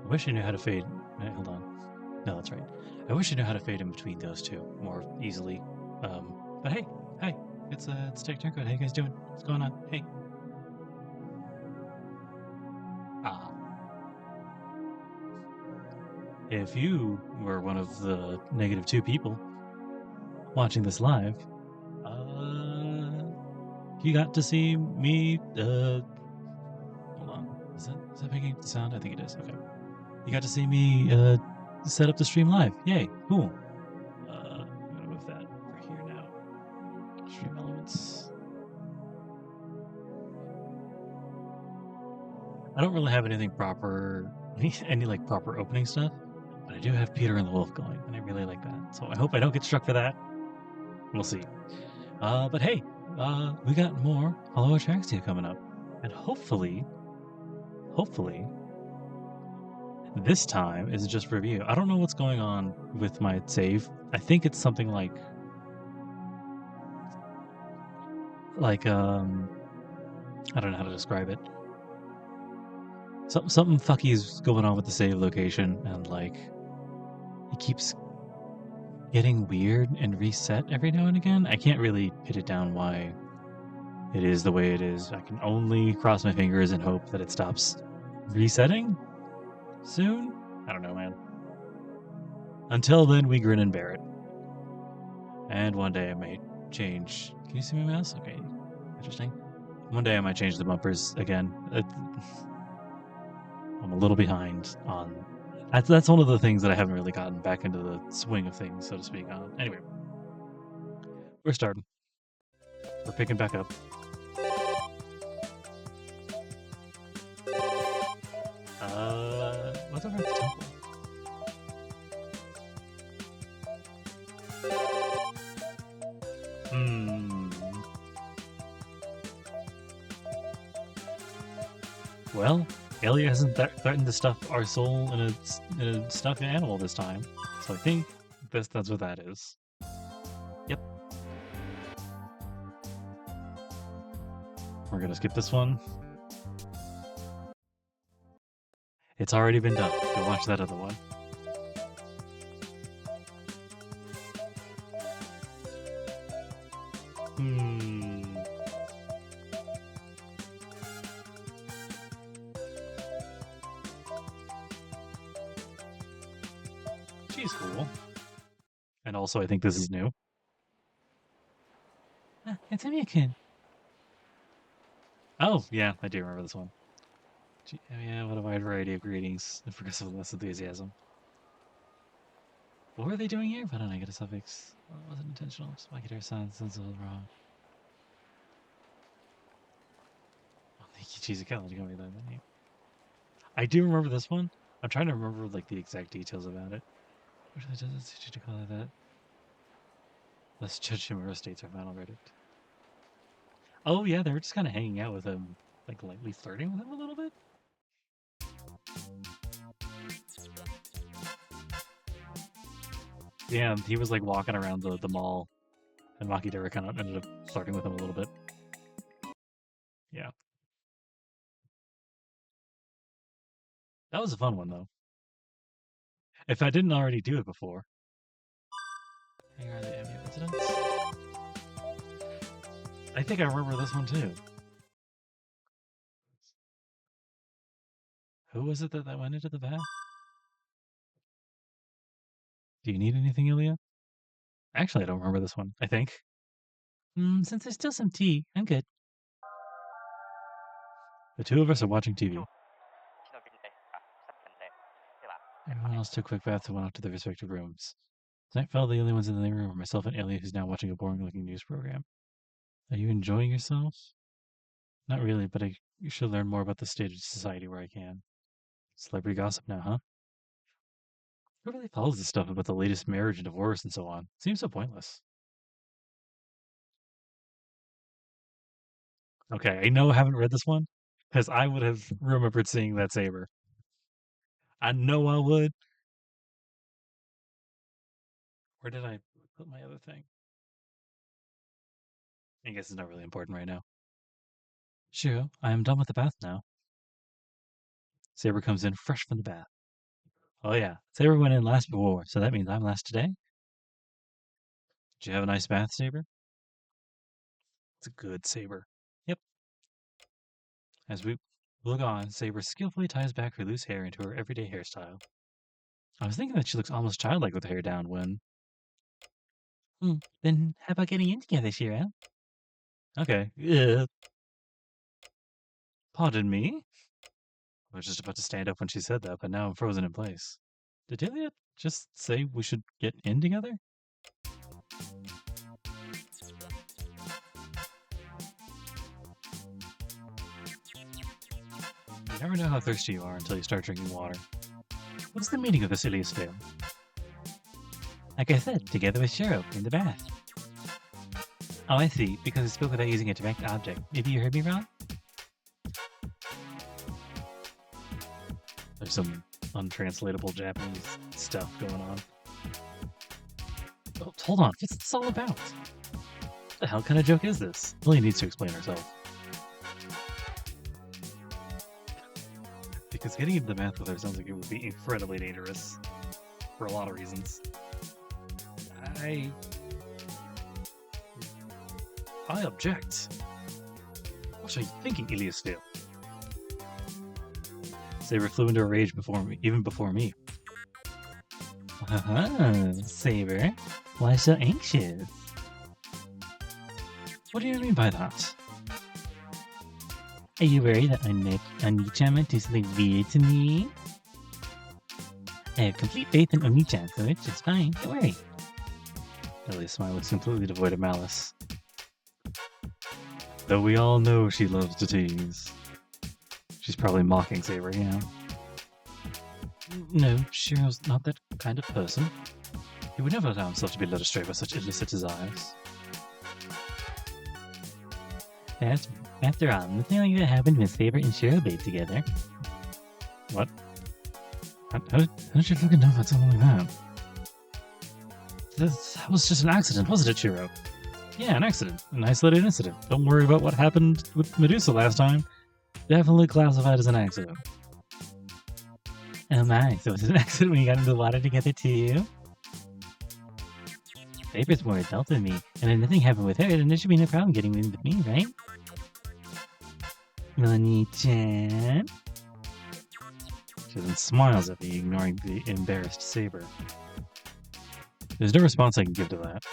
I wish I knew how to fade. Hold on. No, that's right. I wish I knew how to fade in between those two more easily. But hey, hi. It's Tech Turncoat. How you guys doing? What's going on? Hey. Ah. If you were one of the -2 people watching this live, you got to see me. Hold on. Is that making sound? I think it is. Okay. You got to see me set up the stream live. Yay! Cool. I'm gonna move that over here now. Stream elements. I don't really have anything proper, any like proper opening stuff, but I do have Peter and the Wolf going, and I really like that. So I hope I don't get struck for that. We'll see. But hey, we got more Hollow Ataraxia coming up, and hopefully, this time is just review. I don't know what's going on with my save. I think it's something like I don't know how to describe it. Something fucky's going on with the save location, and like it keeps getting weird and reset every now and again. I can't really pin it down why it is the way it is. I can only cross my fingers and hope that it stops resetting soon. I don't know, man. Until then, we grin and bear it. And one day I might change. Can you see my mouse? Okay, interesting. One day I might change the bumpers again. I'm a little behind on. That's one of the things that I haven't really gotten back into the swing of things, so to speak. On anyway, we're starting. We're picking back up. What's over at the temple? Well, Alia hasn't threatened to stuff our soul in a stuffed animal this time, so I think that's what that is. Yep. We're gonna skip this one. It's already been done. Go watch that other one. She's cool. And also, I think this is new. It's Amiakin. Oh, yeah, I do remember this one. Yeah, what a wide variety of greetings and progressive less enthusiasm. What were they doing here? Why don't I get a suffix? Well, it wasn't intentional. Just my guitar sounds a little wrong. Oh, thank you, cheesy color. You got me that name. I do remember this one. I'm trying to remember like the exact details about it. Which doesn't suit you to call it that. Let's judge Shimura states our final verdict. Oh yeah, they were just kind of hanging out with him, like lightly flirting with him a little bit. Yeah, he was like walking around the mall, and Makidera kind of ended up flirting with him a little bit. Yeah. That was a fun one, though. If I didn't already do it before. Hang on, the Amiab incidents? I think I remember this one, too. Who was it that went into the bath? Do you need anything, Ilya? Actually, I don't remember this one, I think. Since there's still some tea, I'm good. The two of us are watching TV. Everyone else took quick baths and went off to their respective rooms. Tonight fell the only ones in the living room were myself and Ilya, who's now watching a boring-looking news program. Are you enjoying yourself? Not really, but I should learn more about the state of society where I can. Celebrity gossip now, huh? Who really follows this stuff about the latest marriage and divorce and so on? Seems so pointless. Okay, I know I haven't read this one, because I would have remembered seeing that Saber. I know I would. Where did I put my other thing? I guess it's not really important right now. Shirou, I am done with the bath now. Saber comes in fresh from the bath. Oh yeah, Saber went in last before, so that means I'm last today. Did you have a nice bath, Saber? It's a good Saber. Yep. As we look on, Saber skillfully ties back her loose hair into her everyday hairstyle. I was thinking that she looks almost childlike with her hair down when... Then how about getting in together, Shirou? Okay. Pardon me? I was just about to stand up when she said that, but now I'm frozen in place. Did Delia just say we should get in together? You never know how thirsty you are until you start drinking water. What's the meaning of this Ilias veil? Like I said, together with Shirou in the bath. Oh, I see. Because I spoke without using a direct object. Maybe you heard me wrong? There's some untranslatable Japanese stuff going on. Oh, hold on. What's this all about? What the hell kind of joke is this? Lily needs to explain herself. Because getting into the bath with her sounds like it would be incredibly dangerous. For a lot of reasons. I object. What are you thinking, Ilias veil? Saber flew into a rage even before me. Saber, why so anxious? What do you mean by that? Are you worried that Oni-chan might do something weird to me? I have complete faith in Oni-chan, so it's just fine. Don't worry. Ellie's smile looks completely devoid of malice. Though we all know she loves to tease. She's probably mocking Saber, you know. No, Shirou's not that kind of person. He would never allow himself to be led astray by such illicit desires. After all, nothing like that happened when Saber and Shirou bathed together. What? How did you fucking know about something like that? That was just an accident, wasn't it, Shirou? Yeah, an accident. An isolated incident. Don't worry about what happened with Medusa last time. Definitely classified as an accident. Oh my, so it was an accident when you got into the water together too? Saber's more adult than me, and if nothing happened with her, then there should be no problem getting in with me, right? Oni-chan? She then smiles at me, ignoring the embarrassed Saber. There's no response I can give to that.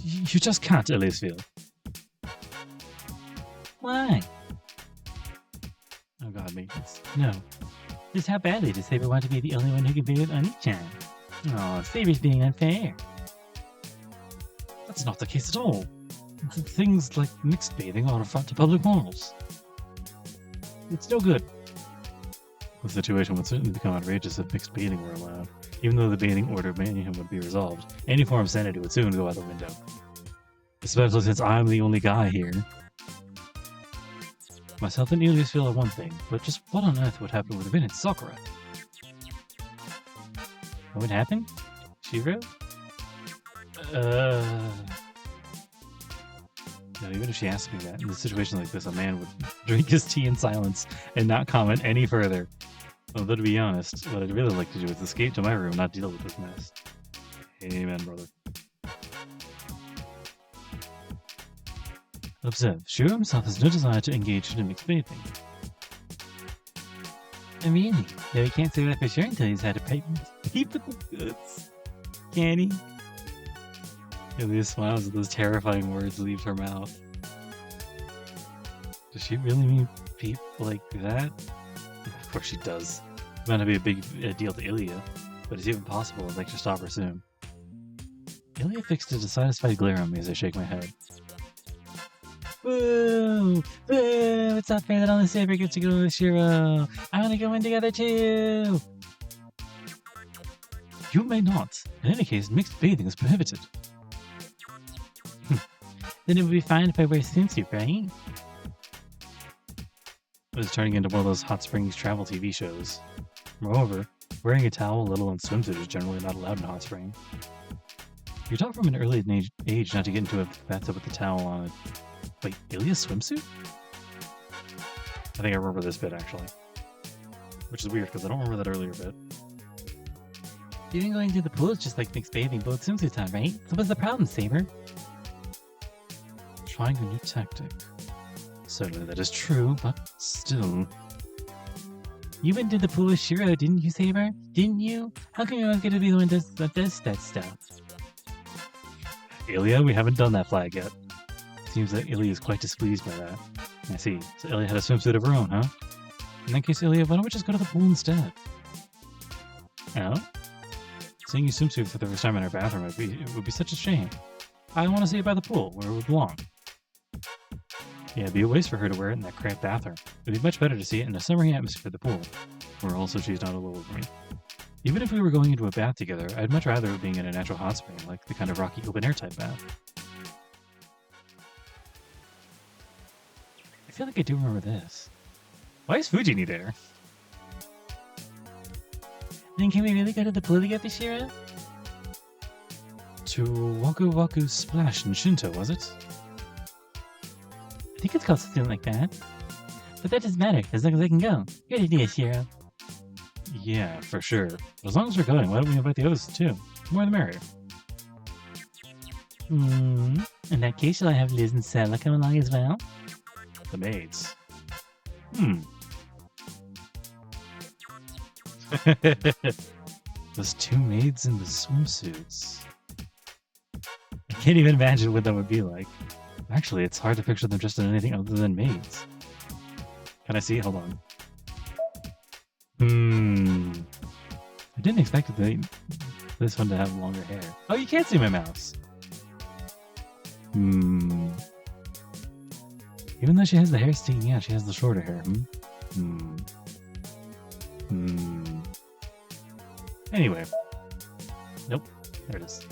You just can't, Ilias. Why? Oh god, maintenance. No. Just how badly does Saber want to be the only one who can be with Oni-chan? Aw, Saber's being unfair. That's not the case at all. Things like mixed bathing are an affront to public morals. It's no good. The situation would certainly become outrageous if mixed bathing were allowed. Even though the bathing order banning him would be resolved, any form of sanity would soon go out the window. Especially since I'm the only guy here. Myself and Ilias feel are one thing, but just what on earth would happen with Rin and Sakura? What would happen? Shirou? No, even if she asked me that, in a situation like this, a man would drink his tea in silence and not comment any further. Although, to be honest, what I'd really like to do is escape to my room and not deal with this mess. Amen, brother. Observe, Shirou himself has no desire to engage in mixed bathing. Really? Though he can't say that for sure until he's had a pipe with the goods. Can he? Ilias smiles as those terrifying words leave her mouth. Does she really mean peep like that? Of course she does. It might not be a big deal to Ilia, but it's even possible that I should stop her soon. Ilia fixed a dissatisfied glare on me as I shake my head. Woo! Woo! It's not fair that only Saber gets to go with Shirou. I want to go in together too! You may not. In any case, mixed bathing is prohibited. Then it would be fine if I wear a swimsuit, right? It was turning into one of those hot springs travel TV shows. Moreover, wearing a towel, let alone swimsuit, is generally not allowed in Hot Spring. You're taught from an early age not to get into a bathtub with a towel on it. Wait, Ilia's swimsuit? I think I remember this bit, actually. which is weird because I don't remember that earlier bit. Even going to the pool is just like mixed bathing, both swimsuits on, right? So what's the problem, Saber? Trying a new tactic. Certainly that is true, but still. You went to the pool with Shirou, didn't you, Saber? Didn't you? How come you're not going to be the one that does that stuff? Ilya, we haven't done that flag yet. Seems that Ilya is quite displeased by that. I see. So Ilya had a swimsuit of her own, huh? In that case, Ilya, why don't we just go to the pool instead? Oh? Seeing you swimsuit for the first time in our bathroom would be such a shame. I want to see it by the pool, where it would belong. Yeah, it'd be a waste for her to wear it in that cramped bathroom. It'd be much better to see it in a summery atmosphere at the pool, where also she's not a little over me. Even if we were going into a bath together, I'd much rather it being in a natural hot spring, like the kind of rocky open-air type bath. I feel like I do remember this. Why is Fujini there? Then can we really go to the pool together, Shirou? To Waku Waku Splash in Shinto, was it? I think it's called something like that. But that doesn't matter, as long as I can go. Good idea, Shirou. Yeah, for sure. As long as we're going, why don't we invite the others too? The more the merrier. In that case, shall I have Liz and Sela come along as well? The maids. Those two maids in the swimsuits. I can't even imagine what that would be like. Actually, it's hard to picture them just in anything other than maids. Can I see? Hold on. I didn't expect this one to have longer hair. Oh, you can't see my mouse. Even though she has the hair sticking out, she has the shorter hair. Anyway. Nope. There it is.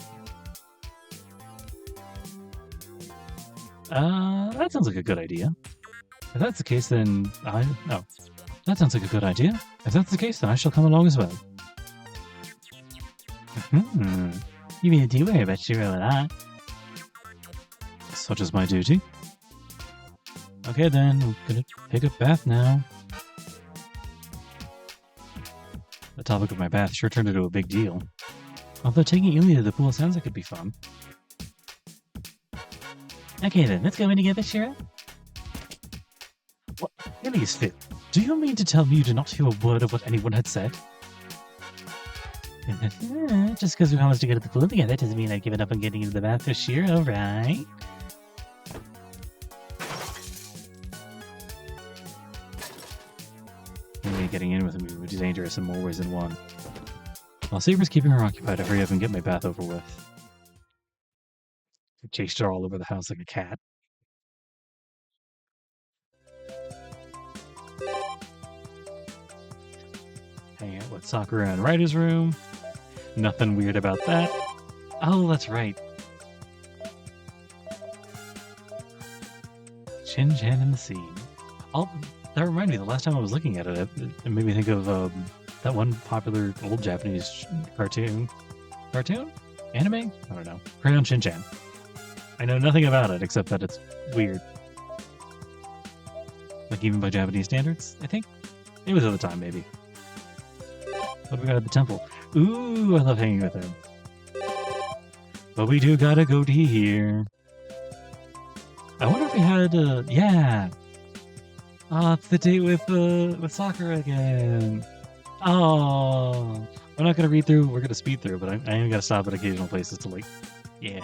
That sounds like a good idea. If that's the case, then that sounds like a good idea. If that's the case, then I shall come along as well. You mean do worry about Shirou a lot? Such is my duty. Okay then, I'm gonna take a bath now. The topic of my bath sure turned into a big deal. Although taking Ilya to the pool sounds like it'd be fun. Okay then, let's go in together, Shirou. What? Ilya's fit. Do you mean to tell me you did not hear a word of what anyone had said? Just because we promised to go to the pool together doesn't mean I've given up on getting into the bath for Shirou, right? Maybe getting in with me would be dangerous in more ways than one. While Saber's keeping her occupied, I hurry up and get my bath over with. I chased her all over the house like a cat. Hang out with Sakura in Ryder's room. Nothing weird about that. Oh, that's right. Shin-chan in the scene. Oh, that reminded me, the last time I was looking at it, it made me think of that one popular old Japanese cartoon. Cartoon? Anime? I don't know. Crayon Shin-chan. I know nothing about it except that it's weird. Like even by Japanese standards, I think? It was at the time, maybe. What do we got at the temple? Ooh, I love hanging with him. But we do got a goatee here. I wonder if we had, yeah. Oh, it's the date with Sakura again. Oh, I'm not gonna read through. We're gonna speed through, but I am gonna stop at occasional places to yeah.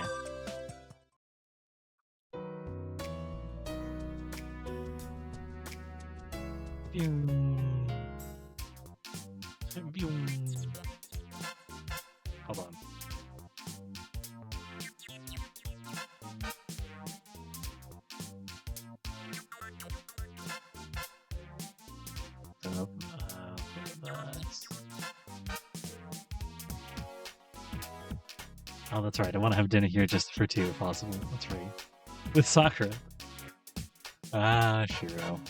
Hold on. Oh, that's right. I want to have dinner here just for two, if possible. That's right. With Sakura. Ah, Shirou.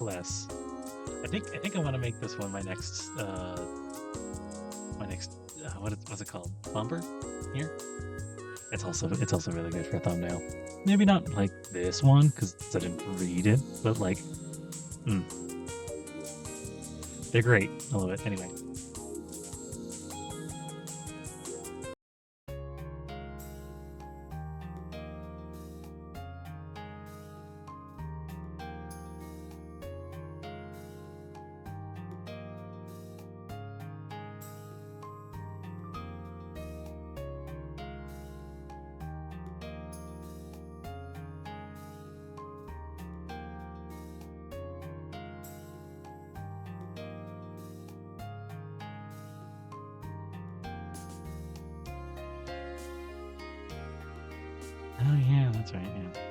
class. I think I want to make this one my next what's it called? Bumper here. It's also really good for a thumbnail. Maybe not like this one because I didn't read it, but like, they're great. I love it. Anyway. Oh yeah, that's right. Yeah.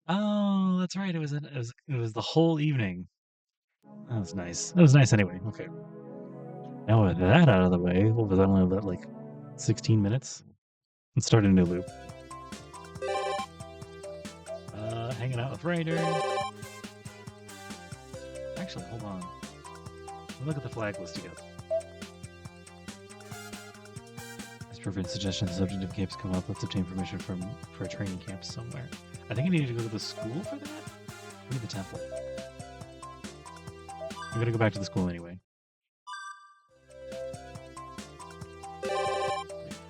Oh, that's right. It was the whole evening. That was nice. That was nice anyway. Okay. Now with that out of the way, what was that only about like 16 minutes? Let's start a new loop. Hanging out with Ryder. Actually, hold on. Look at the flag list together. As prevent suggestions, subject of camps come up. Let's obtain permission for a training camp somewhere. I think I need to go to the school for that. Maybe the temple. I'm gonna go back to the school anyway.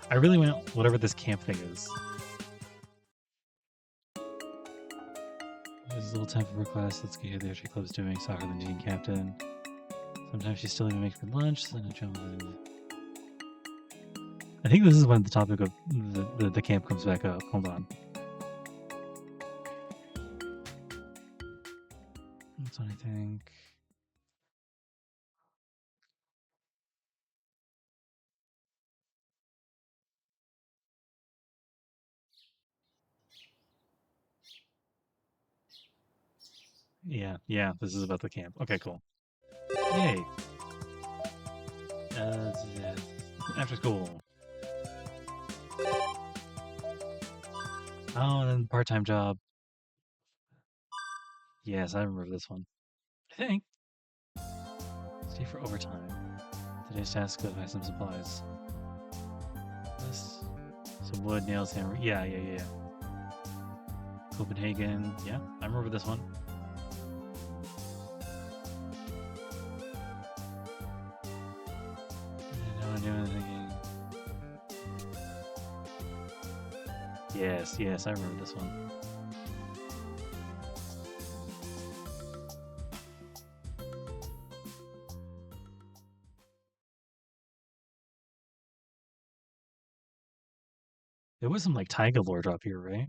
I really want whatever this camp thing is. There's a little time for her class. Let's get here. The archery club's doing soccer than team captain. Sometimes she still even makes me lunch. So I think this is when the topic of the camp comes back up. Hold on. That's what I think. Yeah, this is about the camp. Okay, cool. Yay. After school. Oh, and then part-time job. Yes, I remember this one. I think. Stay for overtime. Today's task is to buy some supplies. This, some wood, nails, hammer. Yeah. Copenhagen. Yeah, I remember this one. Yes, I remember this one. There was some like Taiga lore drop here, right?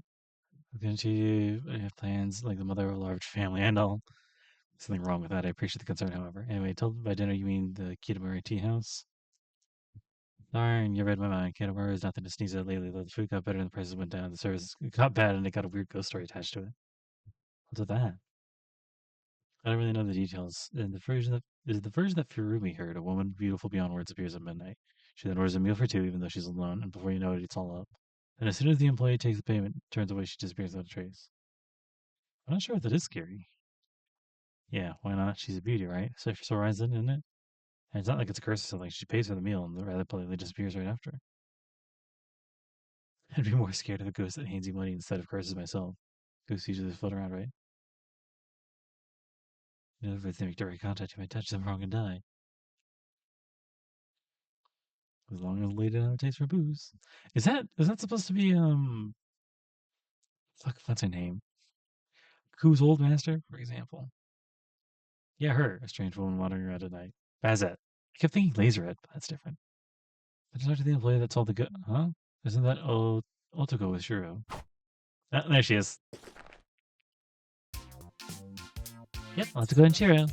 Didn't you have plans like the mother of a large family and all? Something wrong with that. I appreciate the concern, however. Anyway, by dinner you mean the Kitamura tea house? Darn, you read my mind. Kitamura is nothing to sneeze at lately. Though the food got better and the prices went down. The service got bad and it got a weird ghost story attached to it. What's with that? I don't really know the details. And the version that Furumi heard, a woman beautiful beyond words appears at midnight. She then orders a meal for two, even though she's alone, and before you know it, it's all up. And as soon as the employee takes the payment, turns away, she disappears without a trace. I'm not sure if that is scary. Yeah, why not? She's a beauty, right? Safe for Sore Horizon, isn't it? And it's not like it's a curse or something. She pays for the meal and the rather politely disappears right after. I'd be more scared of a ghost that hands you money instead of curses myself. Ghosts usually float around, right? You know, if they make direct contact, you might touch them wrong and die. As long as the lady doesn't have a taste for booze. Is that supposed to be what's her name? Ku's old master, for example. Yeah, her, a strange woman wandering around at night. Bazette. I kept thinking Laserette, but that's different. I talked to the employee that told the good. Huh? Isn't that Otoko with Shirou? Ah, there she is. Yep, Otoko and Shirou.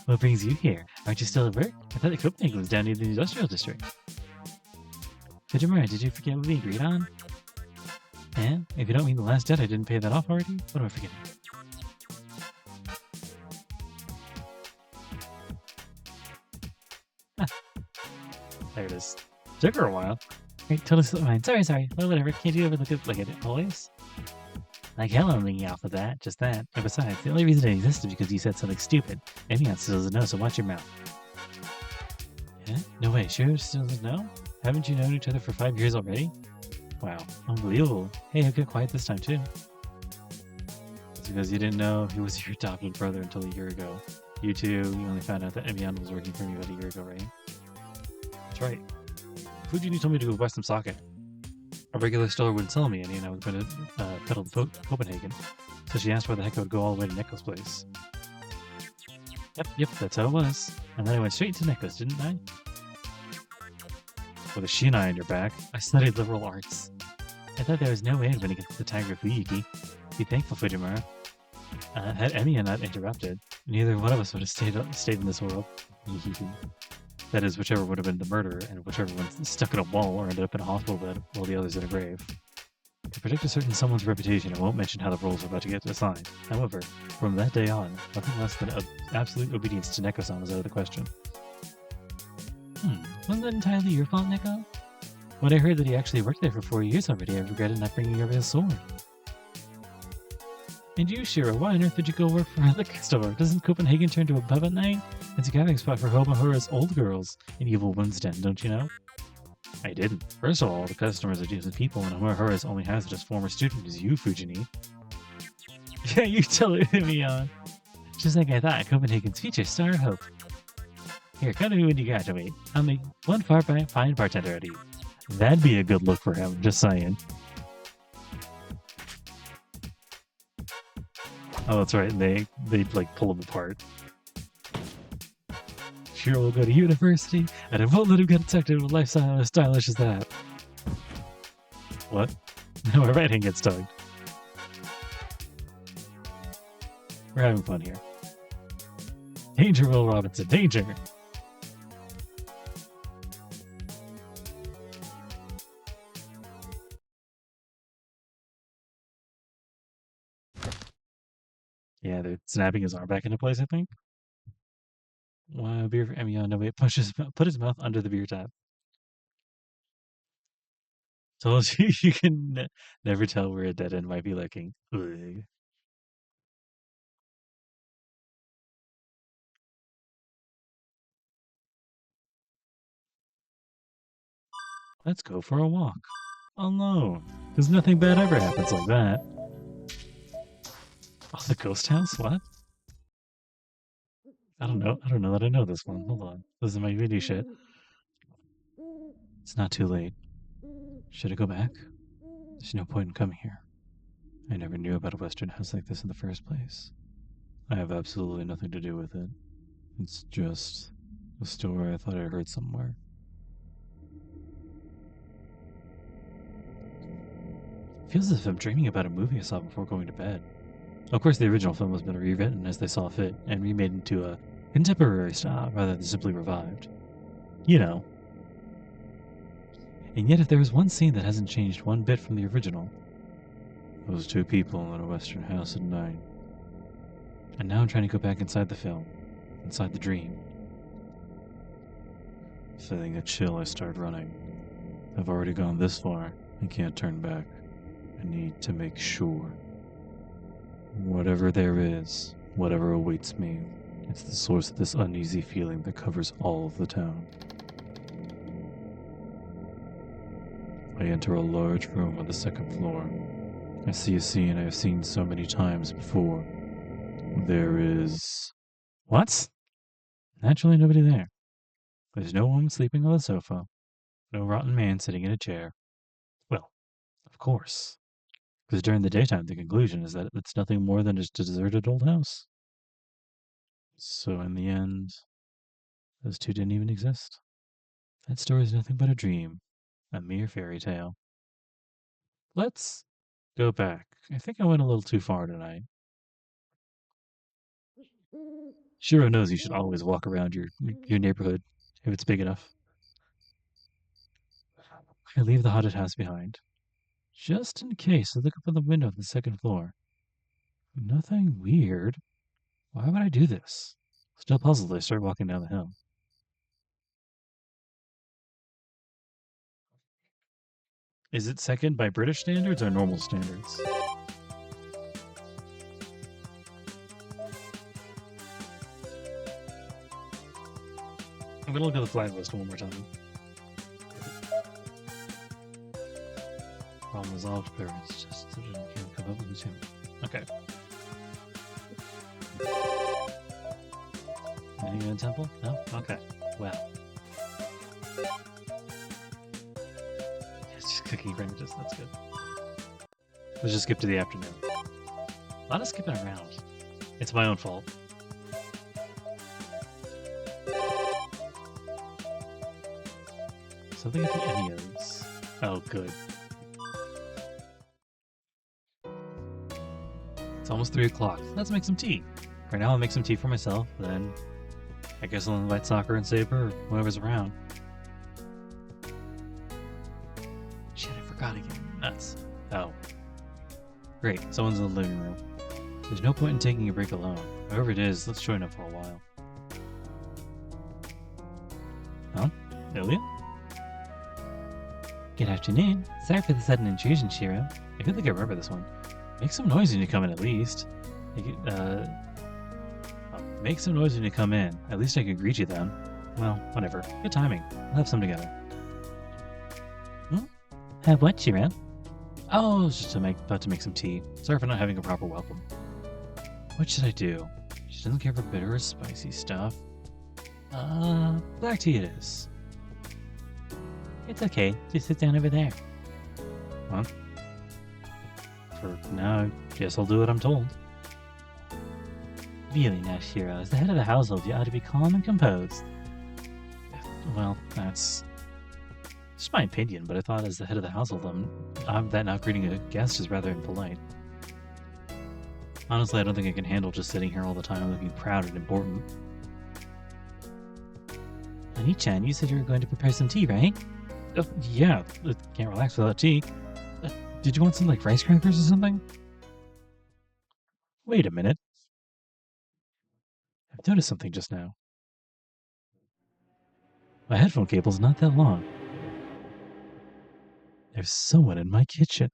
What brings you here? Aren't you still at work? I thought the Copenhagen was down near the industrial district. Kojimura, did you forget what we agreed on? And if you don't mean the last debt, I didn't pay that off already? What am I forgetting? There it is. Took her a while. Great, totally slipped mine. Sorry. Well, whatever. Can't you ever look at it always? Like hell I'm linking off of that, just that. And besides, the only reason it existed because you said something stupid. Anyone still doesn't know, so watch your mouth. Yeah? No way, Shirou still doesn't know? Haven't you known each other for 5 years already? Wow, unbelievable. Hey, I've got quiet this time too. It's because you didn't know he was your adopted brother until a year ago. You two, you only found out that Emiyan was working for me about a year ago, right? That's right. Fujini told me to go buy some sake. A regular store wouldn't sell me any, and I was going to pedal to Copenhagen. So she asked where the heck I would go all the way to Neko's place. Yep, that's how it was. And then I went straight to Neko's, didn't I? With a shinai on your back, I studied liberal arts. I thought there was no way I'm going to get to the Tiger of Fuyuki. Be thankful, Fujimura. Had Emiya not interrupted, neither one of us would have stayed in this world. That is, whichever would have been the murderer, and whichever one stuck in a wall or ended up in a hospital bed while the other's in a grave. To protect a certain someone's reputation, I won't mention how the roles are about to get assigned. However, from that day on, nothing less than absolute obedience to Neko-san was out of the question. Wasn't that entirely your fault, Neko? When I heard that he actually worked there for 4 years already, I regretted not bringing over his sword. And you, Shirou, why on earth did you go work for a liquor store? Doesn't Copenhagen turn to a pub at night? It's a gathering spot for Hobohora's old girls in Evil One's Den, don't you know? I didn't. First of all, the customers are decent people, and Hobohora's only hazardous former student is you, Fujini. Yeah, you tell it, Emiyan. Just like I thought, Copenhagen's future star of hope. Here, come to me when you graduate. I'll make one fine bartender out of you. That'd be a good look for him, just saying. Oh, that's right. They like pull him apart. Shirou will go to university, and I won't let him get tucked into a lifestyle as stylish as that. What? No, my right hand gets tugged. We're having fun here. Danger, Will Robinson, danger! Yeah, they're snapping his arm back into place, I think. Beer for Emiya. No, wait, put his mouth under the beer tap. Told you you can never tell where a dead end might be lurking. Ugh. Let's go for a walk. Alone. Because nothing bad ever happens like that. Oh, the ghost house? What? I don't know that I know this one. Hold on. This is my video shit. It's not too late. Should I go back? There's no point in coming here. I never knew about a Western house like this in the first place. I have absolutely nothing to do with it. It's just a story I thought I heard somewhere. Feels as if I'm dreaming about a movie I saw before going to bed. Of course, the original film has been rewritten as they saw fit and remade into a contemporary style rather than simply revived. You know. And yet, if there is one scene that hasn't changed one bit from the original, those two people in a Western house at night. And now I'm trying to go back inside the film, inside the dream. Feeling a chill, I start running. I've already gone this far, I can't turn back. I need to make sure. Whatever there is, whatever awaits me, it's the source of this uneasy feeling that covers all of the town. I enter a large room on the second floor. I see a scene I have seen so many times before. There is... What? Naturally nobody there. There's no woman sleeping on the sofa. No rotten man sitting in a chair. Well, of course. Because during the daytime, the conclusion is that it's nothing more than just a deserted old house. So in the end, those two didn't even exist. That story is nothing but a dream, a mere fairy tale. Let's go back. I think I went a little too far tonight. Shiro knows you should always walk around your neighborhood if it's big enough. I leave the haunted house behind. Just in case, I look up at the window on the second floor. Nothing weird. Why would I do this? Still puzzled, I start walking down the hill. Is it second by British standards or normal standards? I'm gonna look at the flag list one more time. Problem resolved, but it's just can't come up with the channel. Okay. Anything in the temple? No? Okay. Well. It's just cookie ranges, that's good. Let's just skip to the afternoon. A lot of skipping around. It's my own fault. Something at the Enios. Oh, good. It's almost 3 o'clock. Let's make some tea. For now, I'll make some tea for myself, then I guess I'll invite Sakura and Saber or whoever's around. Shit, I forgot again. Nuts. Oh. Great, someone's in the living room. There's no point in taking a break alone. Whoever it is, let's join up for a while. Huh? Ilya? Good afternoon. Sorry for the sudden intrusion, Shirou. I feel like I remember this one. Make some noise when you come in, at least. Make some noise when you come in. At least I could greet you then. Well, whatever. Good timing. We'll have some together. Have what, Shirou? Oh, I was just about to make some tea. Sorry for not having a proper welcome. What should I do? She doesn't care for bitter or spicy stuff. Black tea it is. It's okay. Just sit down over there. Huh? For now, I guess I'll do what I'm told. Really now, Shirou, as the head of the household, you ought to be calm and composed. Well, that's just my opinion, but I thought as the head of the household, that not greeting a guest is rather impolite. Honestly, I don't think I can handle just sitting here all the time looking proud and important. Oni-chan, you said you were going to prepare some tea, right? Yeah, can't relax without tea. Did you want some, like, rice crackers or something? Wait a minute. I've noticed something just now. My headphone cable's not that long. There's someone in my kitchen.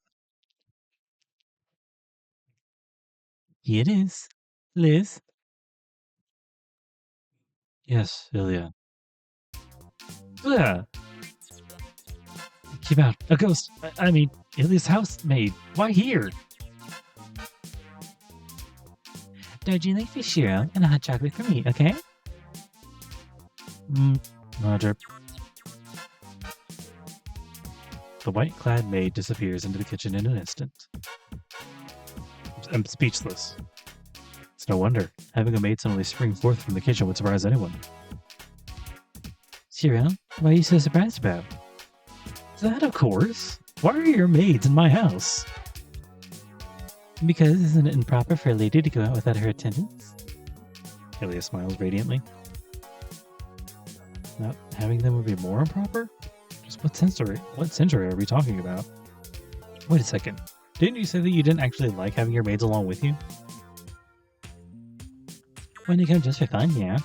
Here it is. Liz? Yes, Ilya. Ugh. Keep out. A ghost. I mean, Ilya's housemaid. Why here? Doji like for Shirou and a hot chocolate for me, okay? Roger. The white-clad maid disappears into the kitchen in an instant. I'm speechless. It's no wonder. Having a maid suddenly spring forth from the kitchen would surprise anyone. Shirou, what are you so surprised about? That, of course. Why are your maids in my house? Because isn't it improper for a lady to go out without her attendants? Ilya smiles radiantly. Not having them would be more improper? Just what century are we talking about? Wait a second. Didn't you say that you didn't actually like having your maids along with you? When they come just for fun, yeah.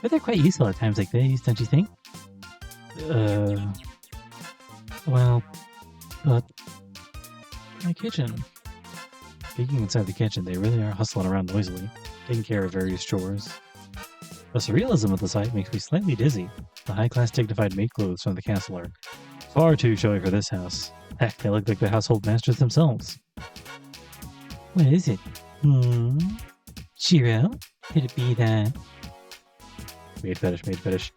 But they're quite useful at times like these, don't you think? Well, but my kitchen. Speaking inside the kitchen, they really are hustling around noisily, taking care of various chores. The surrealism of the sight makes me slightly dizzy. The high-class dignified maid clothes from the castle are far too showy for this house. Heck, they look like the household masters themselves. What is it? Shirou? Could it be that? Maid fetish, maid fetish.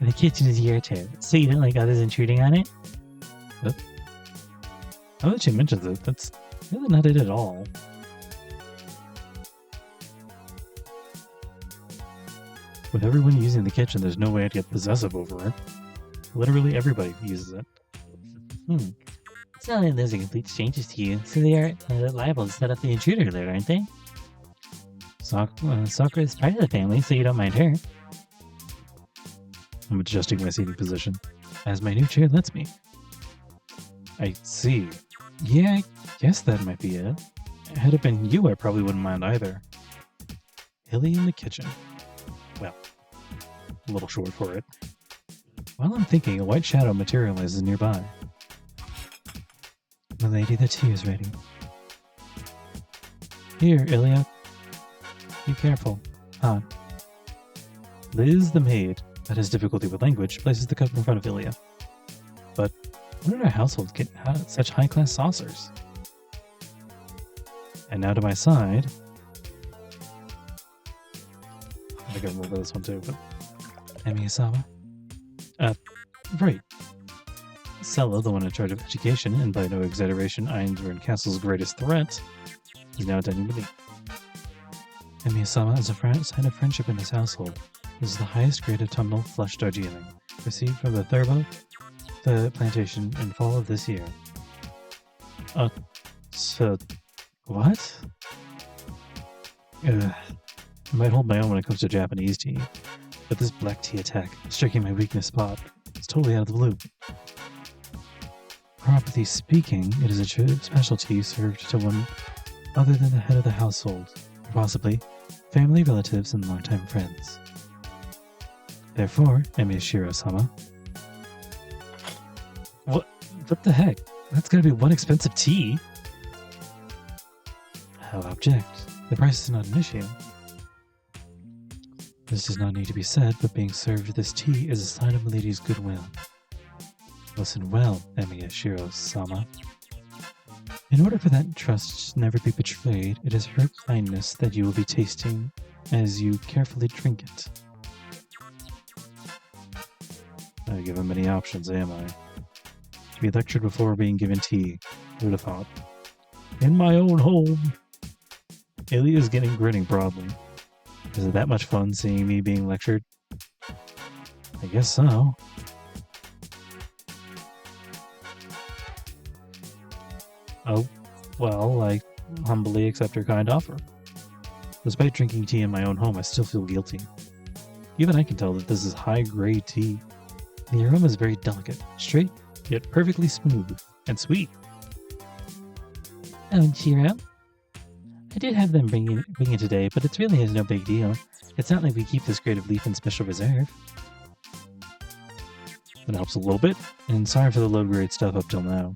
The kitchen is your turn, so you don't like others intruding on it? What? Now that she mentions it, that's really not it at all. With everyone using the kitchen, there's no way I'd get possessive over it. Literally everybody uses it. It's not like those are complete strangers to you, so they are liable to set up the intruder alert, aren't they? Sakura is part of the family, so you don't mind her. I'm adjusting my seating position, as my new chair lets me. I see. Yeah, I guess that might be it. Had it been you, I probably wouldn't mind either. Hilly in the kitchen. Well, a little short for it. While I'm thinking, a white shadow materializes nearby. The lady, the tea is ready. Here, Ilya. Be careful. Ah. Liz, the maid, that has difficulty with language, places the cup in front of Ilya. But where did our household get such high-class saucers? And now to my side. I gotta move this one too, but Emi-sama? Right. Sella, the one in charge of education, and by no exaggeration, Einzorn Castle's greatest threat, is now dining with me. Emi-sama is a sign of friendship in this household. This is the highest grade of autumnal flush Darjeeling, received from the Thurbo, the plantation, in fall of this year. So, what? I might hold my own when it comes to Japanese tea, but this black tea attack, striking my weakness spot, is totally out of the blue. Properly speaking, it is a specialty served to one other than the head of the household, or possibly family, relatives, and longtime friends. Therefore, Emi-shiro-sama. What the heck? That's gotta be one expensive tea. I'll object. The price is not an issue. This does not need to be said, but being served this tea is a sign of Milady's goodwill. Listen well, Emi-shiro-sama. In order for that trust to never be betrayed, it is her kindness that you will be tasting as you carefully drink it. I give him many options, am I? To be lectured before being given tea. Who would have thought? In my own home! Ilya is grinning broadly. Is it that much fun seeing me being lectured? I guess so. Oh, well, I humbly accept her kind offer. Despite drinking tea in my own home, I still feel guilty. Even I can tell that this is high-grade tea. The aroma is very delicate, straight, yet perfectly smooth and sweet. Oh, and Shirou? I did have them bring it today, but it really is no big deal. It's not like we keep this grade of leaf in special reserve. That helps a little bit, and sorry for the low-grade stuff up till now.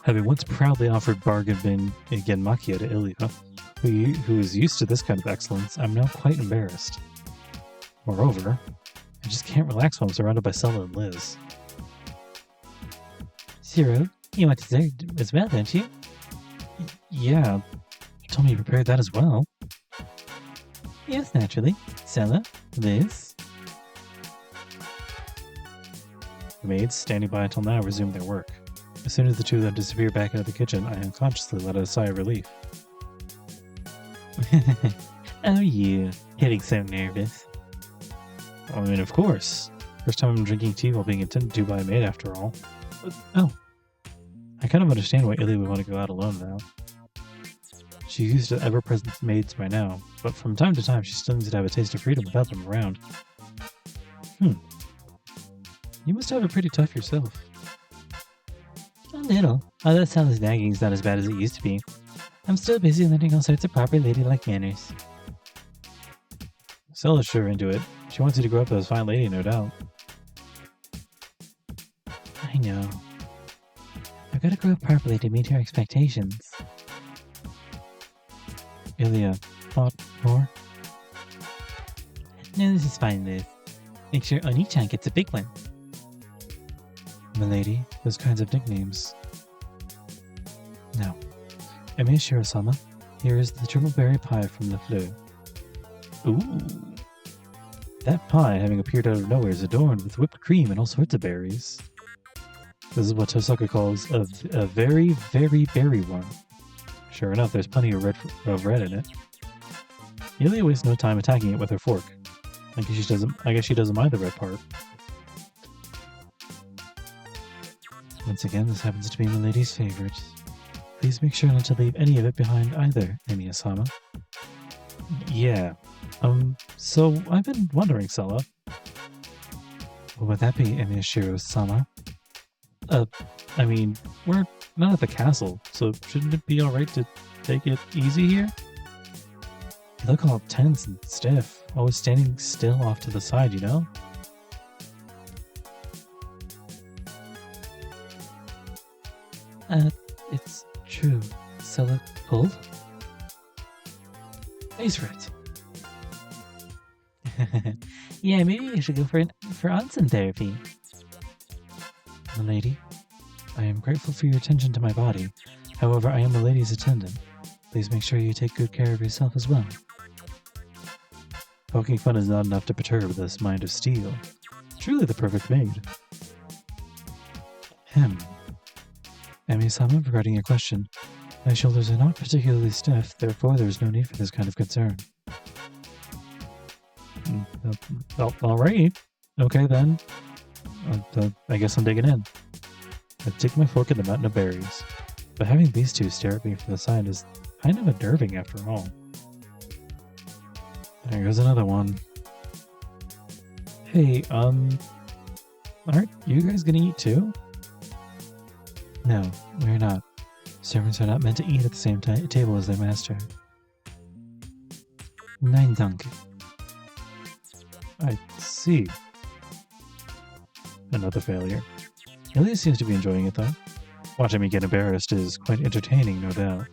Having once proudly offered bargain bin Genmakyo to Ilya, who is used to this kind of excellence, I'm now quite embarrassed. Moreover, I just can't relax while I'm surrounded by Sella and Liz. Shirou, you want dessert as well, don't you? Yeah, you told me you prepared that as well. Yes, naturally. Sella, Liz. The maids, standing by until now, resumed their work. As soon as the two of them disappear back into the kitchen, I unconsciously let out a sigh of relief. Oh, you. Getting so nervous. I mean, of course. First time I'm drinking tea while being attended to by a maid, after all. Oh. I kind of understand why Ilya would want to go out alone now. She's used to ever-present maids by now, but from time to time she still needs to have a taste of freedom without them around. You must have it pretty tough yourself. A little, although Stella's nagging's not as bad as it used to be. I'm still busy learning all sorts of proper ladylike manners. Stella's sure into it. She wants you to grow up as a fine lady, no doubt. I know. I've got to grow up properly to meet her expectations. Ilya, thought more? No, this is fine, Liz. Make sure Oni-chan gets a big one. Milady, those kinds of nicknames. Now, Emi-shiro-sama, here is the triple berry pie from the flue. Ooh! That pie, having appeared out of nowhere, is adorned with whipped cream and all sorts of berries. This is what Tosaka calls a very, very berry one. Sure enough, there's plenty of red in it. Ilya wastes no time attacking it with her fork. I guess she doesn't mind the red part. Once again, this happens to be Milady's favorite. Please make sure not to leave any of it behind either, Emi-sama. Yeah. So I've been wondering, Sella. What would that be, Emi-shiro-sama? I mean, we're not at the castle, so shouldn't it be alright to take it easy here? You look all tense and stiff, always standing still off to the side, you know? It's true. Sella pulled? Face for it. Yeah, maybe I should go for onsen therapy. Milady, I am grateful for your attention to my body. However, I am a lady's attendant. Please make sure you take good care of yourself as well. Poking fun is not enough to perturb this mind of steel. Truly the perfect maid. Emi-sama, regarding your question, my shoulders are not particularly stiff, therefore there is no need for this kind of concern. Alright. Okay then. I guess I'm digging in. I take my fork in the mountain of berries. But having these two stare at me from the side is kind of unnerving after all. There goes another one. Hey, aren't you guys gonna eat too? No, we're not. Servants are not meant to eat at the same table as their master. Nein, danke. I see. Another failure. Ilya seems to be enjoying it though. Watching me get embarrassed is quite entertaining, no doubt.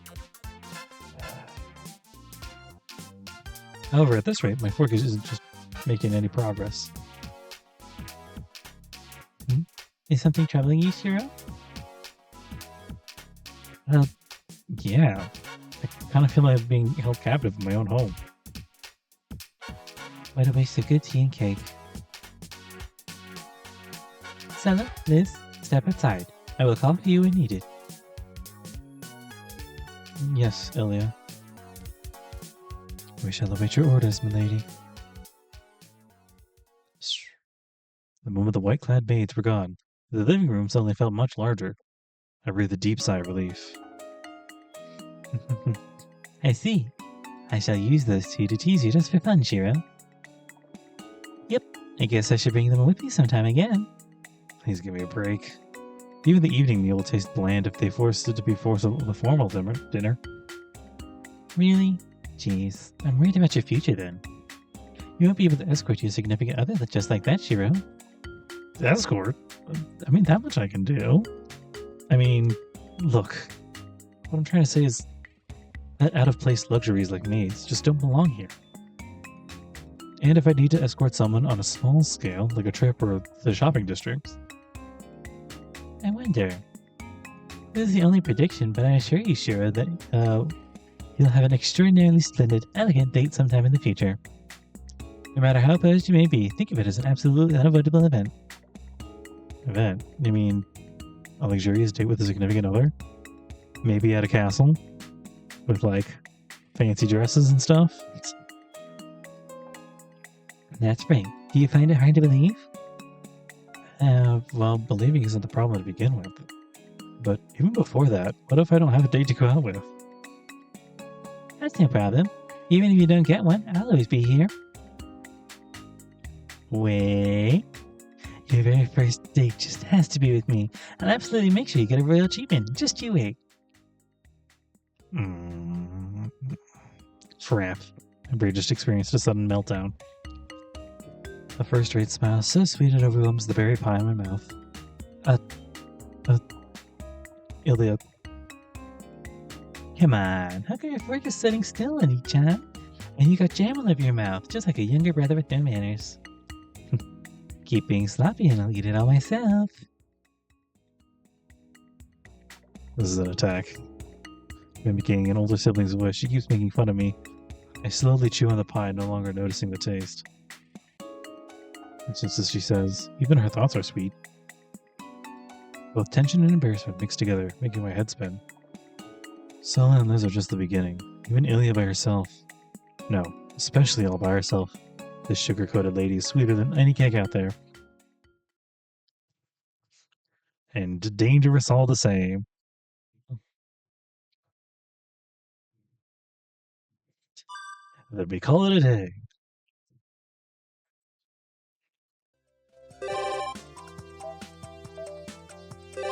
However, at this rate, my fork isn't just making any progress. Is something troubling you, Shirou? Well, yeah. I kind of feel like I'm being held captive in my own home. What a waste of good tea and cake. Stella, Liz, step outside. I will call for you when needed. Yes, Ilya. We shall await your orders, milady. The moment the white-clad maids were gone, the living room suddenly felt much larger. I breathed a deep sigh of relief. I see. I shall use those two to tease you just for fun, Shirou. Yep, I guess I should bring them with me sometime again. Please give me a break. Even the evening meal will taste bland if they forced it to be the formal dinner. Really? Jeez, I'm worried about your future then. You won't be able to escort your significant other just like that, Shirou. Escort? I mean, that much I can do. I mean, look. What I'm trying to say is that out-of-place luxuries like maids just don't belong here. And if I need to escort someone on a small scale, like a trip or the shopping district, I wonder. This is the only prediction, but I assure you, Shirou, that you'll have an extraordinarily splendid, elegant date sometime in the future. No matter how opposed you may be, think of it as an absolutely unavoidable event. Event? You mean a luxurious date with a significant other? Maybe at a castle? With, like, fancy dresses and stuff? That's right. Do you find it hard to believe? Well, believing isn't the problem to begin with. But even before that, what if I don't have a date to go out with? That's no problem. Even if you don't get one, I'll always be here. Wait. Your very first date just has to be with me. I'll absolutely make sure you get a royal treatment. Just you wait. Crap. My brain just experienced a sudden meltdown. A first-rate smile so sweet it overwhelms the berry pie in my mouth. Ilya. Come on, how come your fork is sitting still, Oni-chan? And you got jam all over your mouth, just like a younger brother with no manners. Keep being sloppy and I'll eat it all myself. This is an attack. Mimicking an older sibling's voice, she keeps making fun of me. I slowly chew on the pie, no longer noticing the taste. It's just as she says, even her thoughts are sweet. Both tension and embarrassment mixed together, making my head spin. Sela and Liz are just the beginning. Even Ilya by herself. No, especially all by herself. This sugar-coated lady is sweeter than any cake out there. And dangerous all the same. Then we call it a day.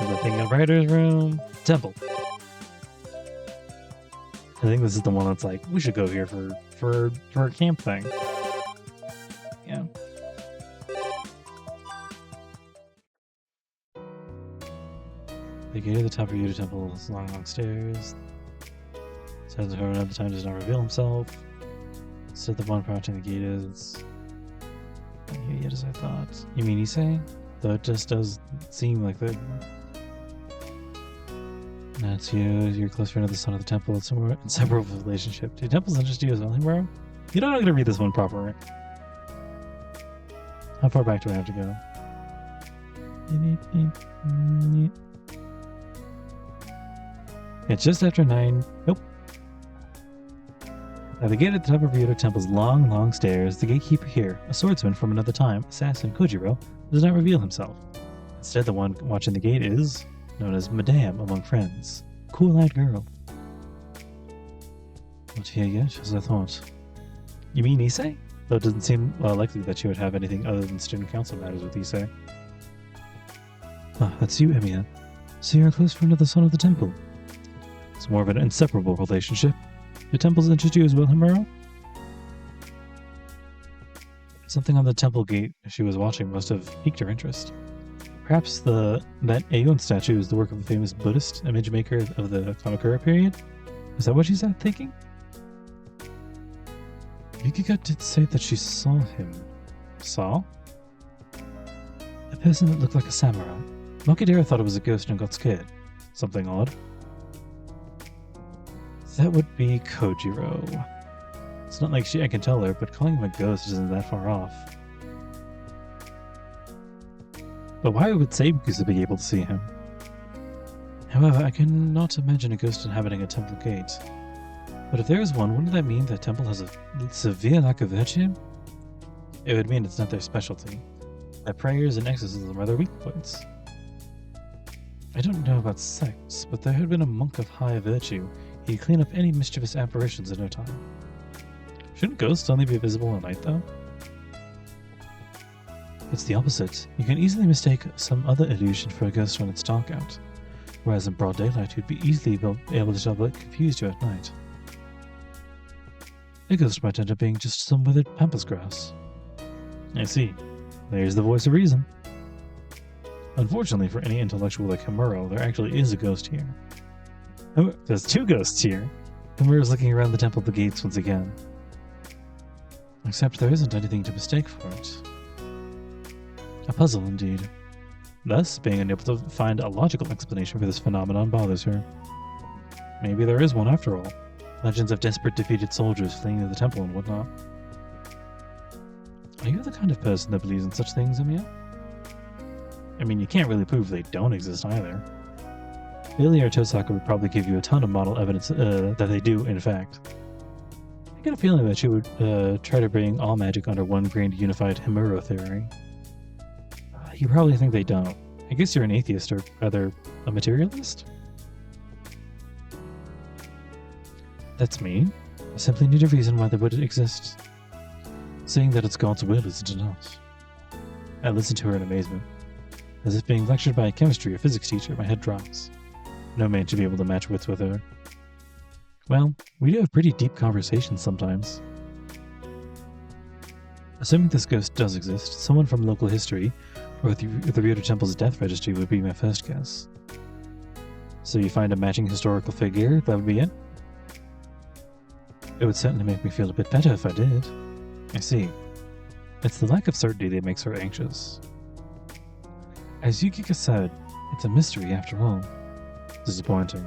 The thing in writer's room. Temple. I think this is the one that's like, we should go here for a camp thing. Yeah. The gate at the top of Yuta Temple is long stairs. Says the hermit at the time does not reveal himself. So the one approaching the gate is been here yet as I thought. You mean Issei? Though it just does seem like that. That's you. You're a close friend of the son of the temple. It's somewhat inseparable relationship. Do temples interest you as well, bro? You know I'm gonna read this one proper, right? How far back do I have to go? It's just after 9. Nope. At the gate at the top of Ryoto Temple's long, long stairs, the gatekeeper here, a swordsman from another time, assassin Kojiro, does not reveal himself. Instead, the one watching the gate is known as Madame among friends. Cool-eyed girl. Not here yet, as I thought. You mean Issei? Though it doesn't seem likely that she would have anything other than student council matters with Issei. Ah, that's you, Emiya. So you're a close friend of the son of the temple. It's more of an inseparable relationship. The temple's interest you as well, Himuro? Something on the temple gate she was watching must have piqued her interest. Perhaps that Aeon statue is the work of a famous Buddhist image maker of the Kamakura period? Is that what she's thinking? Yukika did say that she saw him. Saw? A person that looked like a samurai. Makidera thought it was a ghost and got scared. Something odd. That would be Kojiro. It's not like I can tell her, but calling him a ghost isn't that far off. But why would Saber be able to see him? However, I cannot imagine a ghost inhabiting a temple gate. But if there is one, wouldn't that mean the temple has a severe lack of virtue? It would mean it's not their specialty. That prayers and exorcism are their weak points. I don't know about sects, but there had been a monk of high virtue. He'd clean up any mischievous apparitions in no time. Shouldn't ghosts only be visible at night, though? It's the opposite. You can easily mistake some other illusion for a ghost when it's dark out, whereas in broad daylight you'd be easily able to tell what confused you at night. A ghost might end up being just some withered pampas grass. I see. There's the voice of reason. Unfortunately for any intellectual like Himuro, there actually is a ghost here. Oh, there's 2 ghosts here. Himuro's looking around the temple of the gates once again. Except there isn't anything to mistake for it. A puzzle indeed. Thus, being unable to find a logical explanation for this phenomenon bothers her. Maybe there is one after all. Legends of desperate defeated soldiers fleeing the temple and whatnot. Are you the kind of person that believes in such things, Emiya? I mean, you can't really prove they don't exist either. Billy or Tosaka would probably give you a ton of model evidence that they do, in fact. I get a feeling that she would try to bring all magic under one grand unified Himuro theory. You probably think they don't. I guess you're an atheist, or rather, a materialist? That's me. I simply need a reason why they would exist. Saying that it's God's will is not. I listen to her in amazement. As if being lectured by a chemistry or physics teacher, my head drops. No man should be able to match wits with her. Well, we do have pretty deep conversations sometimes. Assuming this ghost does exist, someone from local history, or the Ryoto Temple's death registry would be my first guess. So you find a matching historical figure, that would be it? It would certainly make me feel a bit better if I did. I see. It's the lack of certainty that makes her anxious. As Yukika said, it's a mystery after all. Disappointing.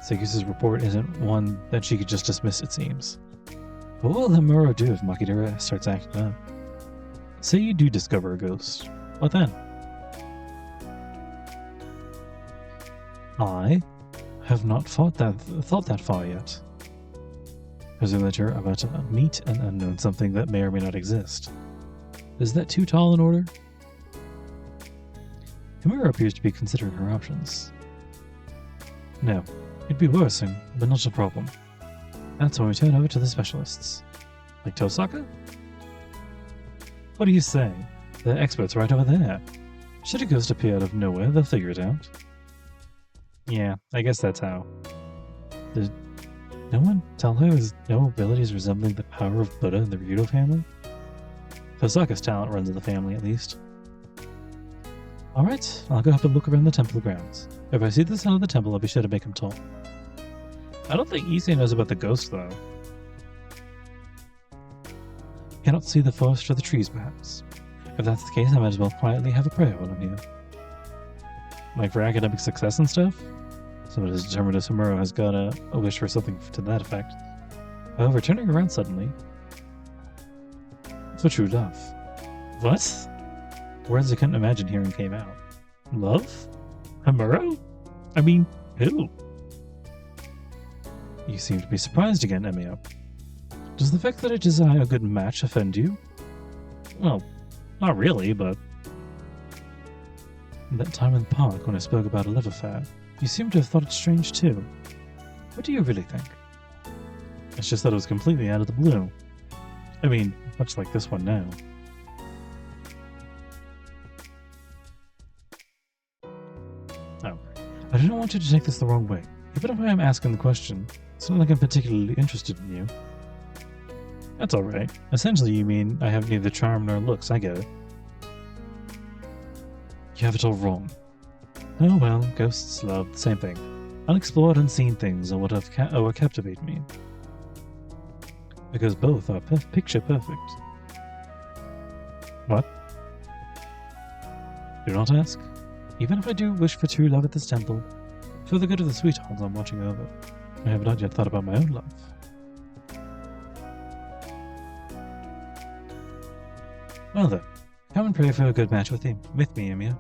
Sakusa's report isn't one that she could just dismiss, it seems. What will Himuro do if Makidera starts acting up? Say you do discover a ghost. What then? I have not thought that far yet. Presume that you're about to meet an unknown something that may or may not exist. Is that too tall an order? Himuro appears to be considering her options. No, it'd be worrisome, but not a problem. That's when we turn over to the specialists. Like Tosaka? What do you say? They're experts right over there. Should a ghost appear out of nowhere, they'll figure it out. Yeah, I guess that's how. Did no one tell her his no abilities resembling the power of Buddha in the Ryoto family? Tosaka's talent runs in the family, at least. Alright, I'll go up and look around the temple grounds. If I see the son of the temple, I'll be sure to make him talk. I don't think Issei knows about the ghost, though. cannot see the forest for the trees, perhaps. If that's the case, I might as well quietly have a prayer while I'm here. Like for academic success and stuff? Someone as determined as Shirou has got a wish for something to that effect. However, turning around suddenly... For true love. What? Words I couldn't imagine hearing came out. Love? Shirou? I mean, who? You seem to be surprised again, Emiya. Does the fact that I desire a good match offend you? Well, not really, but... That time in the park when I spoke about a love affair, you seem to have thought it strange too. What do you really think? It's just that it was completely out of the blue. I mean, much like this one now. Oh, I don't want you to take this the wrong way. Even if I am asking the question, it's not like I'm particularly interested in you. That's alright. Essentially, you mean I have neither charm nor looks, I get it. You have it all wrong. Oh well, ghosts, love, the same thing. Unexplored, unseen things are what captivate me. Because both are picture perfect. What? Do not ask. Even if I do wish for true love at this temple, for the good of the sweethearts I'm watching over, I have not yet thought about my own love. Well then, come and pray for a good match with me, Emiya.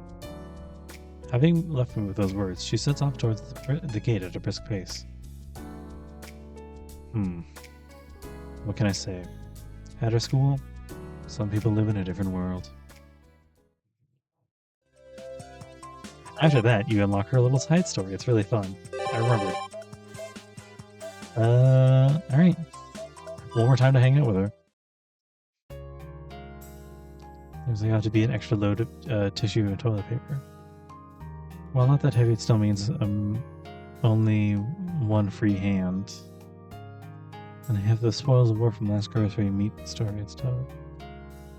Having left me with those words, she sets off towards the gate at a brisk pace. What can I say? At her school, some people live in a different world. After that, you unlock her little side story. It's really fun. I remember it. Alright. One more time to hang out with her. There's going to have to be an extra load of tissue and toilet paper. While not that heavy, it still means only one free hand. And I have the spoils of war from last grocery meat story and stuff.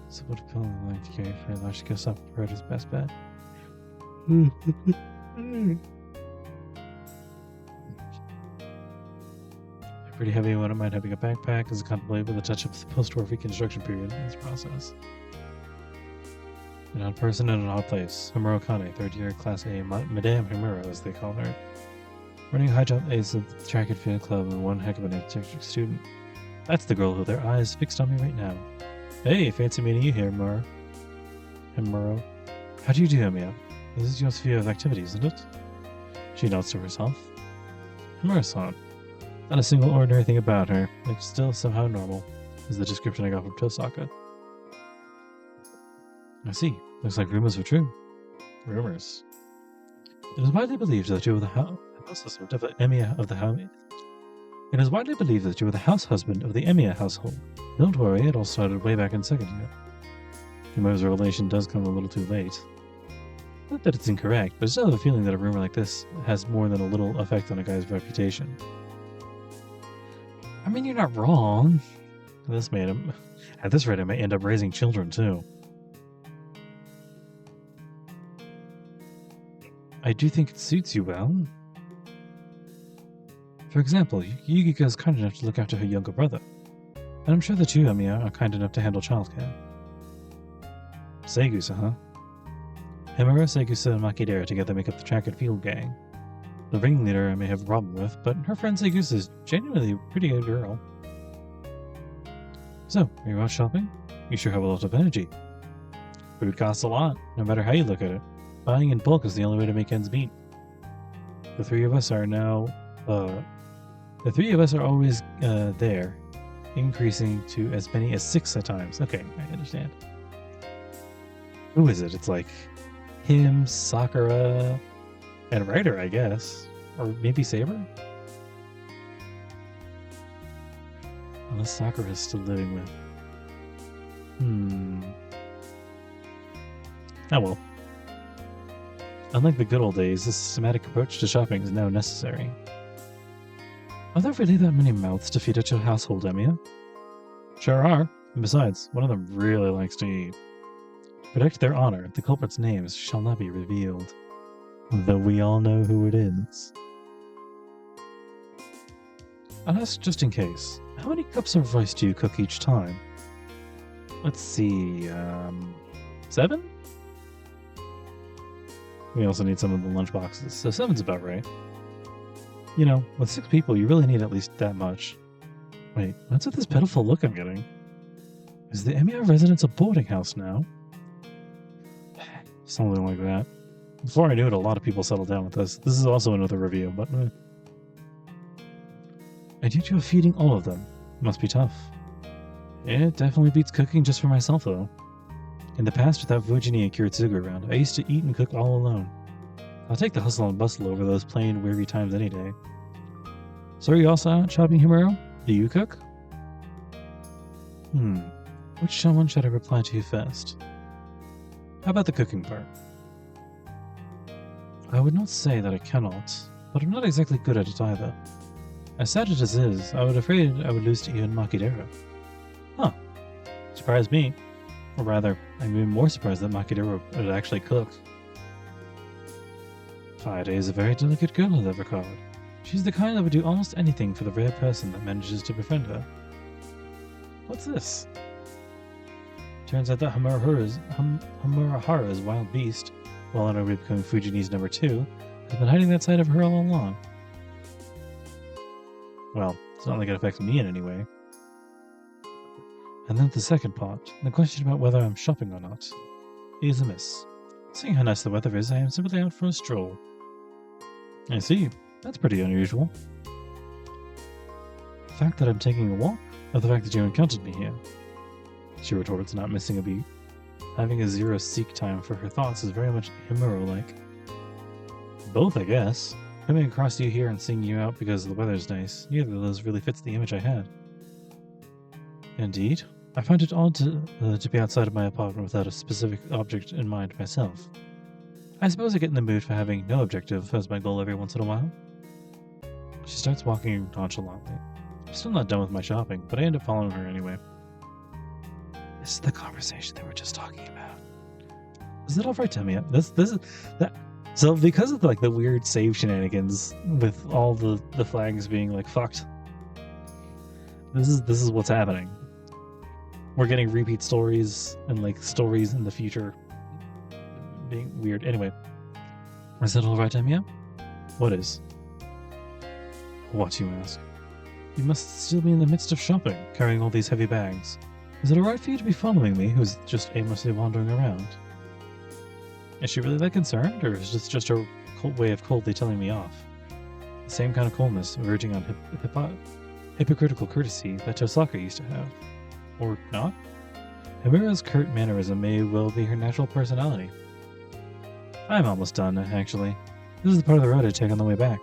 So what a pillow like to carry for a large scale soft produce best bet. Pretty heavy one. I might having a backpack as a contemplate with a touch of the post-war reconstruction period in this process. An odd person in an odd place. Shirou Kane, third year class A, Madame Shirou as they call her. Running high jump ace of the track and field club and one heck of an architecture student. That's the girl with their eyes fixed on me right now. Hey, fancy meeting you here, Shirou. How do you do, Emiya? This is your sphere of activity, isn't it? She nods to herself. Shirou-san. Not a single ordinary thing about her, but still somehow normal, is the description I got from Tosaka. I see. Looks like rumors were true. Rumors. It is widely believed that you were the house husband of the Emiya of the house. It is widely believed that you were the house husband of the Emiya household. Don't worry, it all started way back in second year. Shimou's revelation does come a little too late. Not that it's incorrect, but I still have a feeling that a rumor like this has more than a little effect on a guy's reputation. I mean, you're not wrong. This made him. At this rate, I may end up raising children too. I do think it suits you well. For example, Yukiko is kind enough to look after her younger brother. And I'm sure that you, Emiya, are kind enough to handle childcare. Segusa, huh? Shimou, Segusa, and Makidera together make up the track and field gang. The ringleader I may have a problem with, but her friend Segusa is genuinely a pretty good girl. So, are you out shopping? You sure have a lot of energy. Food costs a lot, no matter how you look at it. Buying in bulk is the only way to make ends meet. The three of us are always there, increasing to as many as 6 at times. Okay, I understand. Who is it? It's like him, Sakura, and Ryder, I guess. Or maybe Saber? Unless Sakura is still living with. Oh well. Unlike the good old days, this systematic approach to shopping is now necessary. Are there really that many mouths to feed at your household, Emiya? Sure are. And besides, one of them really likes to eat. To protect their honor, the culprit's names shall not be revealed. Though we all know who it is. I'll ask just in case, how many cups of rice do you cook each time? Let's see, 7? We also need some of the lunch boxes, so 7's about right. You know, with 6 people, you really need at least that much. Wait, what's with this pitiful look I'm getting? Is the Emir residence a boarding house now? Something like that. Before I knew it, a lot of people settled down with this. This is also another review, but... And yet you're feeding all of them. Must be tough. It definitely beats cooking just for myself, though. In the past, without Virginie and Kiritsugu around, I used to eat and cook all alone. I'll take the hustle and bustle over those plain, weary times any day. So are you also out shopping, Himuro? Do you cook? Which one should I reply to you first? How about the cooking part? I would not say that I cannot, but I'm not exactly good at it either. As sad as it is, I was afraid I would lose to you and Makidera. Huh. Surprised me. Or rather, I'm even more surprised that Makidera would actually cook. Fide is a very delicate girl in that regard. She's the kind that would do almost anything for the rare person that manages to befriend her. What's this? Turns out that Hamurahara's wild beast, well on her way to becoming Fujine's number 2, has been hiding that side of her all along. Well, it's not like it affects me in any way. And then the second part, the question about whether I'm shopping or not, is a miss. Seeing how nice the weather is, I am simply out for a stroll. I see. That's pretty unusual. The fact that I'm taking a walk, or the fact that you encountered me here? She retorts, not missing a beat. Having a zero seek time for her thoughts is very much Himuro-like. Both, I guess. Coming across you here and seeing you out because the weather's nice, neither of those really fits the image I had. Indeed. I find it odd to be outside of my apartment without a specific object in mind myself. I suppose I get in the mood for having no objective as my goal every once in a while. She starts walking nonchalantly. I'm still not done with my shopping, but I end up following her anyway. This is the conversation that we're just talking about. Is it alright, Temia? This is that. So because of like the weird save shenanigans with all the flags being like fucked, this is what's happening. We're getting repeat stories and like stories in the future being weird. Anyway, is it alright, Temia? What is? What, you ask? You must still be in the midst of shopping, carrying all these heavy bags. Is it alright for you to be following me, who's just aimlessly wandering around? Is she really that concerned, or is this just her way of coldly telling me off? The same kind of coldness, verging on hypocritical courtesy that Tosaka used to have. Or not? Himura's curt mannerism may well be her natural personality. I'm almost done, actually. This is the part of the road I take on the way back.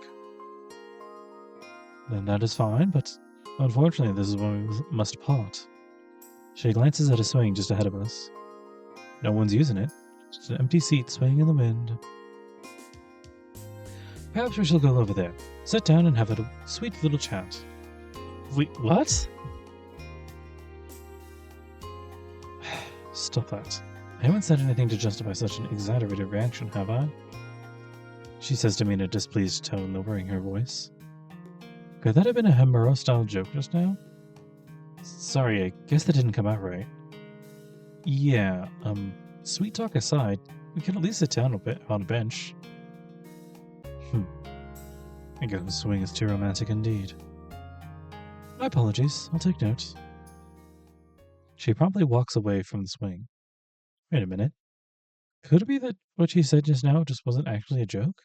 Then that is fine, but unfortunately this is when we must part. She glances at a swing just ahead of us. No one's using it. Just an empty seat swaying in the wind. Perhaps we shall go over there. Sit down and have a sweet little chat. Wait, what? Stop that. I haven't said anything to justify such an exaggerated reaction, have I? She says to me in a displeased tone, lowering her voice. Could that have been a Himuro-style joke just now? Sorry, I guess that didn't come out right. Yeah, sweet talk aside, we can at least sit down a bit on a bench. I guess the swing is too romantic indeed. My apologies, I'll take note. She promptly walks away from the swing. Wait a minute. Could it be that what she said just now just wasn't actually a joke?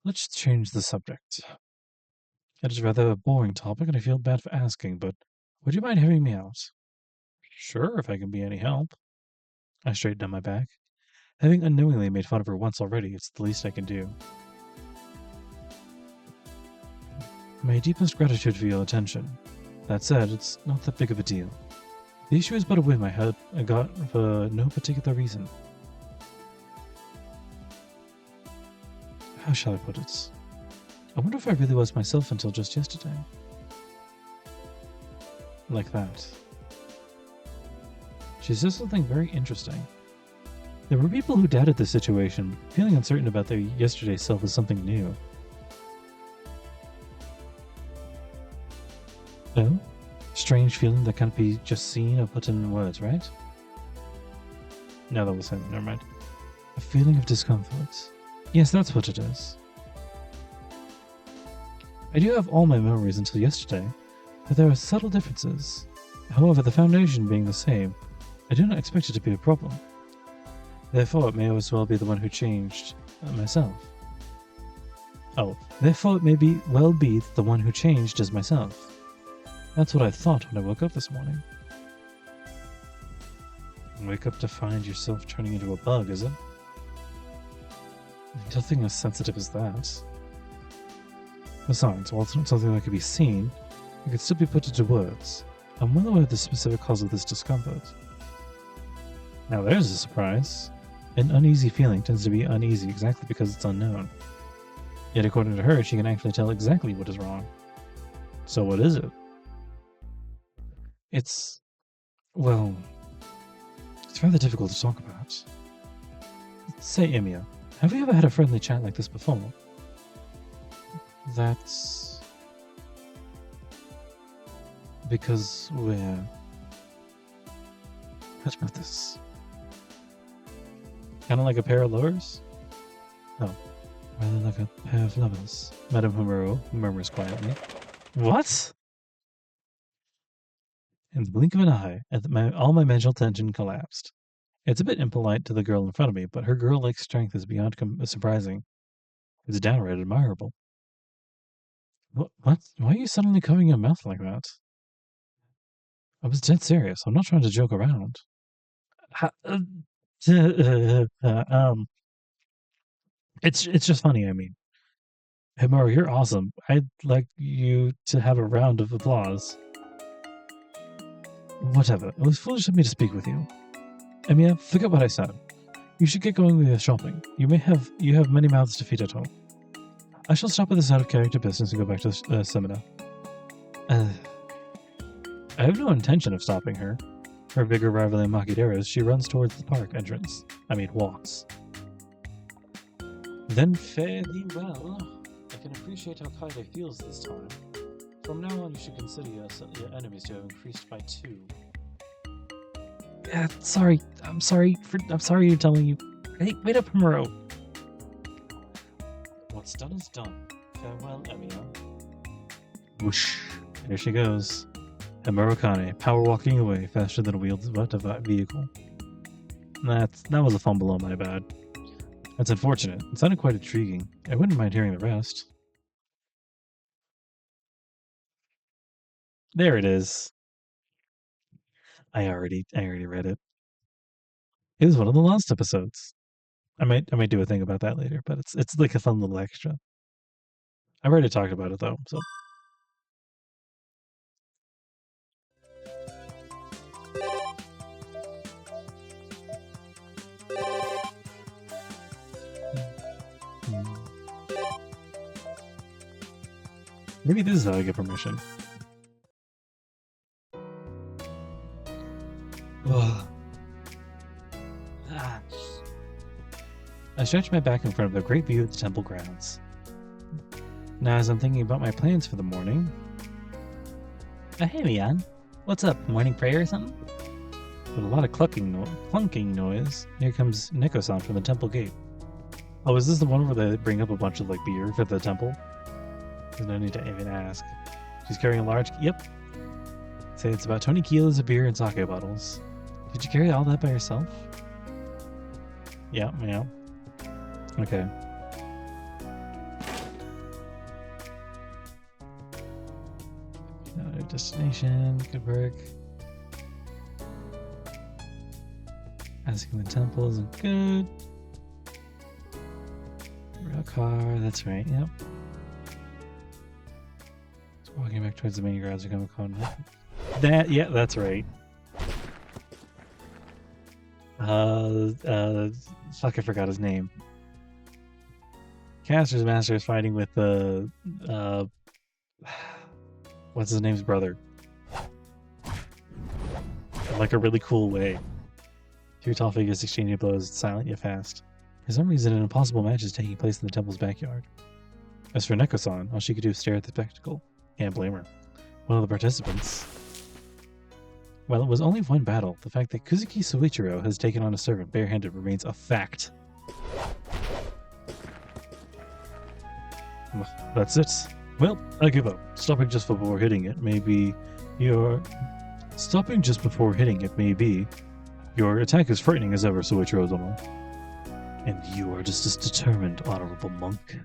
Let's change the subject. It is rather a boring topic and I feel bad for asking, but would you mind hearing me out? Sure, if I can be any help. I straightened on my back. Having unknowingly made fun of her once already, it's the least I can do. My deepest gratitude for your attention. That said, it's not that big of a deal. The issue is but a whim I got for no particular reason. How shall I put it? I wonder if I really was myself until just yesterday. Like that. She says something very interesting. There were people who doubted the situation, feeling uncertain about their yesterday self as something new. Oh? strange feeling that can't be just seen or put in words, right? No, that was him. Never mind. A feeling of discomfort. Yes, that's what it is. I do have all my memories until yesterday, but there are subtle differences. However, the foundation being the same, I do not expect it to be a problem. Therefore, it may as well be the one who changed myself. Oh, therefore it may well be the one who changed is myself. That's what I thought when I woke up this morning. Wake up to find yourself turning into a bug, is it? Nothing as sensitive as that. Besides, while it's not something that could be seen, it could still be put into words. I'm well aware of the specific cause of this discomfort. Now there's a surprise. An uneasy feeling tends to be uneasy exactly because it's unknown. Yet according to her, she can actually tell exactly what is wrong. So what is it? It's rather difficult to talk about. Say, Emiya, have you ever had a friendly chat like this before? That's because we're... What about this? Kind of like a pair of lovers? Oh, rather like a pair of lovers. Madame Homero murmurs quietly. What? In the blink of an eye, all my mental tension collapsed. It's a bit impolite to the girl in front of me, but her girl-like strength is beyond surprising. It's downright admirable. What? Why are you suddenly covering your mouth like that? I was dead serious. I'm not trying to joke around. It's just funny, I mean. Hey, Maru, you're awesome. I'd like you to have a round of applause. Whatever. It was foolish of me to speak with you. Emiya, forget what I said. You should get going with your shopping. You have many mouths to feed at home. I shall stop with this out-of-character business and go back to the seminar. I have no intention of stopping her. Her vigor rivaling Makidera's, she runs towards the park entrance. Walks. Then fare thee well. I can appreciate how Kaide feels this time. From now on, you should consider your enemies to have increased by 2. Sorry. I'm sorry you're telling you. Hey, wait up, Homero. What's done is done. Farewell, Emiya. Whoosh. There she goes. Homero Kane, power walking away faster than a wheeled vehicle. That was a fumble on my bad. That's unfortunate. It sounded quite intriguing. I wouldn't mind hearing the rest. There it is. I already read it. It was one of the last episodes. I might do a thing about that later, but it's like a fun little extra. I've already talked about it though, so. Maybe this is how I get permission. I stretch my back in front of the great view of the temple grounds. Now, as I'm thinking about my plans for the morning... hey, Leon. What's up? Morning prayer or something? With a lot of clunking noise, here comes Neko-san from the temple gate. Oh, is this the one where they bring up a bunch of, beer for the temple? There's no need to even ask. She's carrying a large... Yep. Say it's about 20 kilos of beer and sake bottles. Did you carry all that by yourself? Yeah. Okay. Another destination. Good work. Asking the temple isn't good. Real car. That's right. Yep. Just walking back towards the main grounds. You're going to yeah, that's right. Fuck, I forgot his name. Caster's Master is fighting with what's his name's brother? In, a really cool way. 2 tall figures exchanging blows, silent yet fast. For some reason, an impossible match is taking place in the temple's backyard. As for Neko-san, all she could do is stare at the spectacle. Can't blame her. One of the participants. While it was only one battle, the fact that Kuzuki Soichiro has taken on a servant barehanded remains a fact. That's it. Well, I give up. Stopping just before hitting it may be your attack is frightening as ever, Soichiro-dono. And you are just as determined, honorable monk.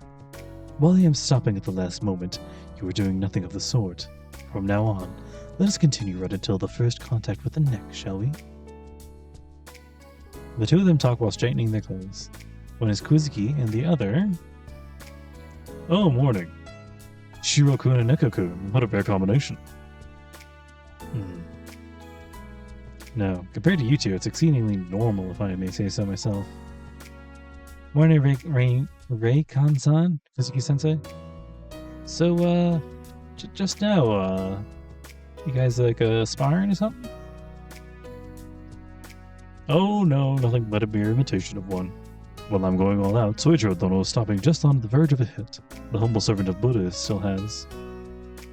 While I am stopping at the last moment, you are doing nothing of the sort. From now on, let us continue right until the first contact with the neck, shall we? The two of them talk while straightening their clothes. One is Kuzuki, and the other... Oh, morning. Shirou-kun and Neko-kun, what a rare combination. No, compared to you two, it's exceedingly normal, if I may say so myself. Morning, Ray-kan-san, Kuzuki-sensei. So, just now, you guys like sparring or something? Oh no, nothing but a mere imitation of one. While I'm going all out, Soichiro-dono is stopping just on the verge of a hit. The humble servant of Buddha still has...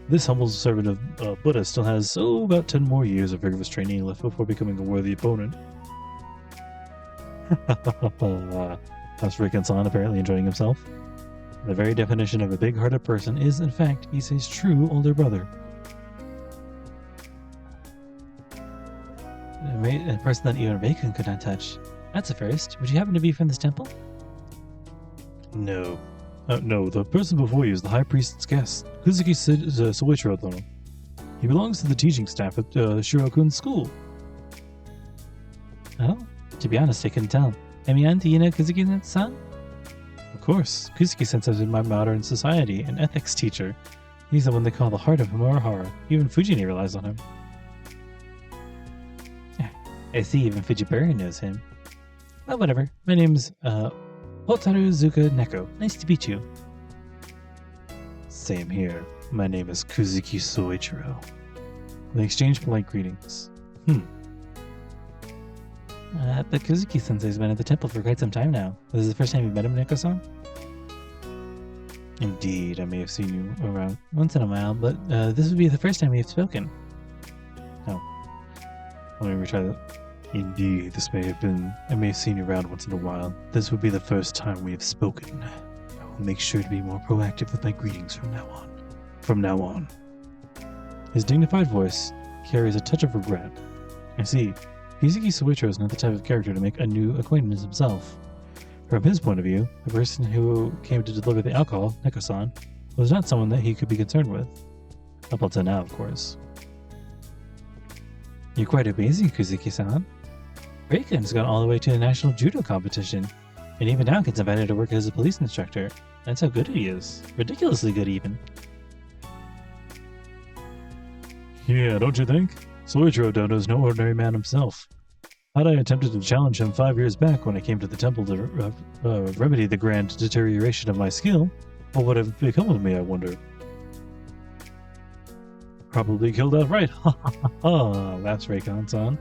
This humble servant of Buddha still has, about 10 more years of rigorous training left before becoming a worthy opponent. That's Riken-san apparently enjoying himself. The very definition of a big-hearted person is, in fact, Issei's true older brother. A person that even Reikun could not touch. That's a first. Would you happen to be from this temple? No. No, the person before you is the High Priest's guest, Kuzuki Soichiro-dono. He belongs to the teaching staff at Shirou-kun's school. Oh, to be honest, I couldn't tell. Emiyan, do you know Kuzuki-san? Of course. Kuzuki-sensei is my modern society and ethics teacher. He's the one they call the heart of Himurahara. Even Fujini relies on him. I see, even Fujiwara knows him. Well, whatever. My name's, Hotaru Zuka Neko. Nice to meet you. Same here. My name is Kuzuki Soichiro. They exchange polite greetings. But Kuzuki-sensei's been at the temple for quite some time now. This is the first time you've met him, Neko-san? Indeed, I may have seen you around once in a while, but this would be the first time we have spoken. Oh. Let me retry that. Indeed, I may have seen you around once in a while. This would be the first time we have spoken. I will make sure to be more proactive with my greetings from now on. His dignified voice carries a touch of regret. I see. Kuzuki Soichiro is not the type of character to make a new acquaintance himself. From his point of view, the person who came to deliver the alcohol, Neko-san, was not someone that he could be concerned with. Up until now, of course. You're quite amazing, Kuzuki-san. Reiken's gone all the way to the national judo competition, and even now gets invited to work as a police instructor. That's how good he is. Ridiculously good, even. Yeah, don't you think? Soichiro-dono is no ordinary man himself. Had I attempted to challenge him 5 years back when I came to the temple to remedy the grand deterioration of my skill, what would have become of me, I wonder? Probably killed outright. Ha ha ha ha, that's Reikon-san.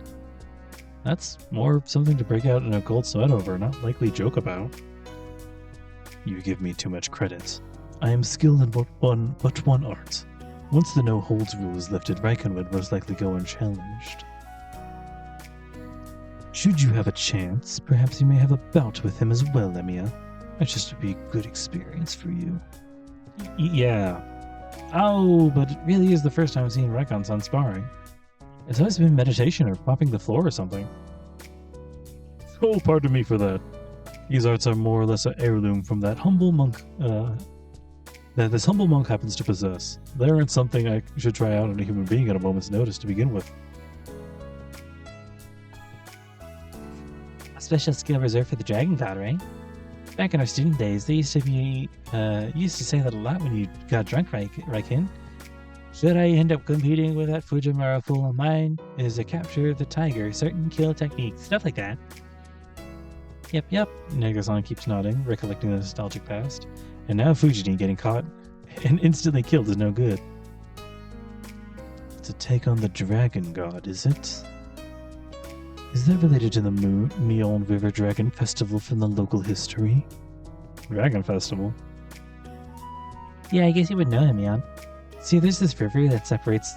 That's more something to break out in a cold sweat over, not likely joke about. You give me too much credit. I am skilled in but one art. Once the no-holds rule is lifted, Raikon would most likely go unchallenged. Should you have a chance, perhaps you may have a bout with him as well, Emiya. That just would be a good experience for you. Yeah. Oh, but it really is the first time I've seen Raikon-san sparring. It's always been meditation or mopping the floor or something. Oh, pardon me for that. These arts are more or less an heirloom from that humble monk, that this humble monk happens to possess. They aren't something I should try out on a human being at a moment's notice to begin with. A special skill reserved for the Dragon God, right? Back in our student days, they used to say that a lot when you got drunk, Raikin. Should I end up competing with that Fujimura fool of mine? Is a capture the tiger, certain kill techniques, stuff like that. Yep. Neko-san keeps nodding, recollecting the nostalgic past. And now Fujini getting caught and instantly killed is no good. To take on the Dragon God, is it? Is that related to the Mion River Dragon Festival from the local history? Dragon Festival? Yeah, I guess you would know him, Mion. See, there's this river that separates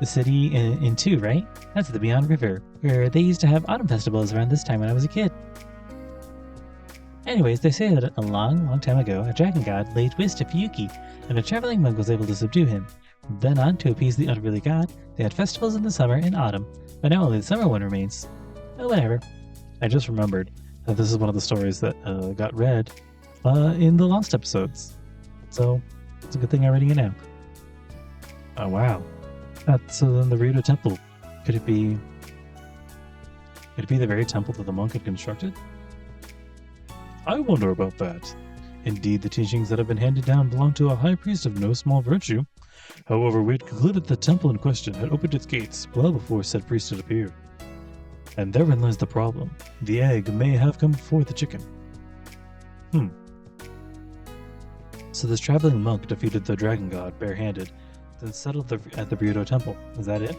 the city in two, right? That's the Beyond River, where they used to have autumn festivals around this time when I was a kid. Anyways, they say that a long, long time ago, a dragon god laid waste to Fuyuki, and a traveling monk was able to subdue him. From then on, to appease the unruly god, they had festivals in the summer and autumn, but now only the summer one remains. Oh, whatever. I just remembered that this is one of the stories that got read in the Lost episodes. So, it's a good thing I'm reading it now. Oh, wow. So then the Rito Temple, could it be the very temple that the monk had constructed? I wonder about that. Indeed, the teachings that have been handed down belong to a high priest of no small virtue. However, we had concluded the temple in question had opened its gates well before said priest had appeared. And therein lies the problem. The egg may have come before the chicken. So this traveling monk defeated the dragon god barehanded, then settled at the Rito Temple. Is that it?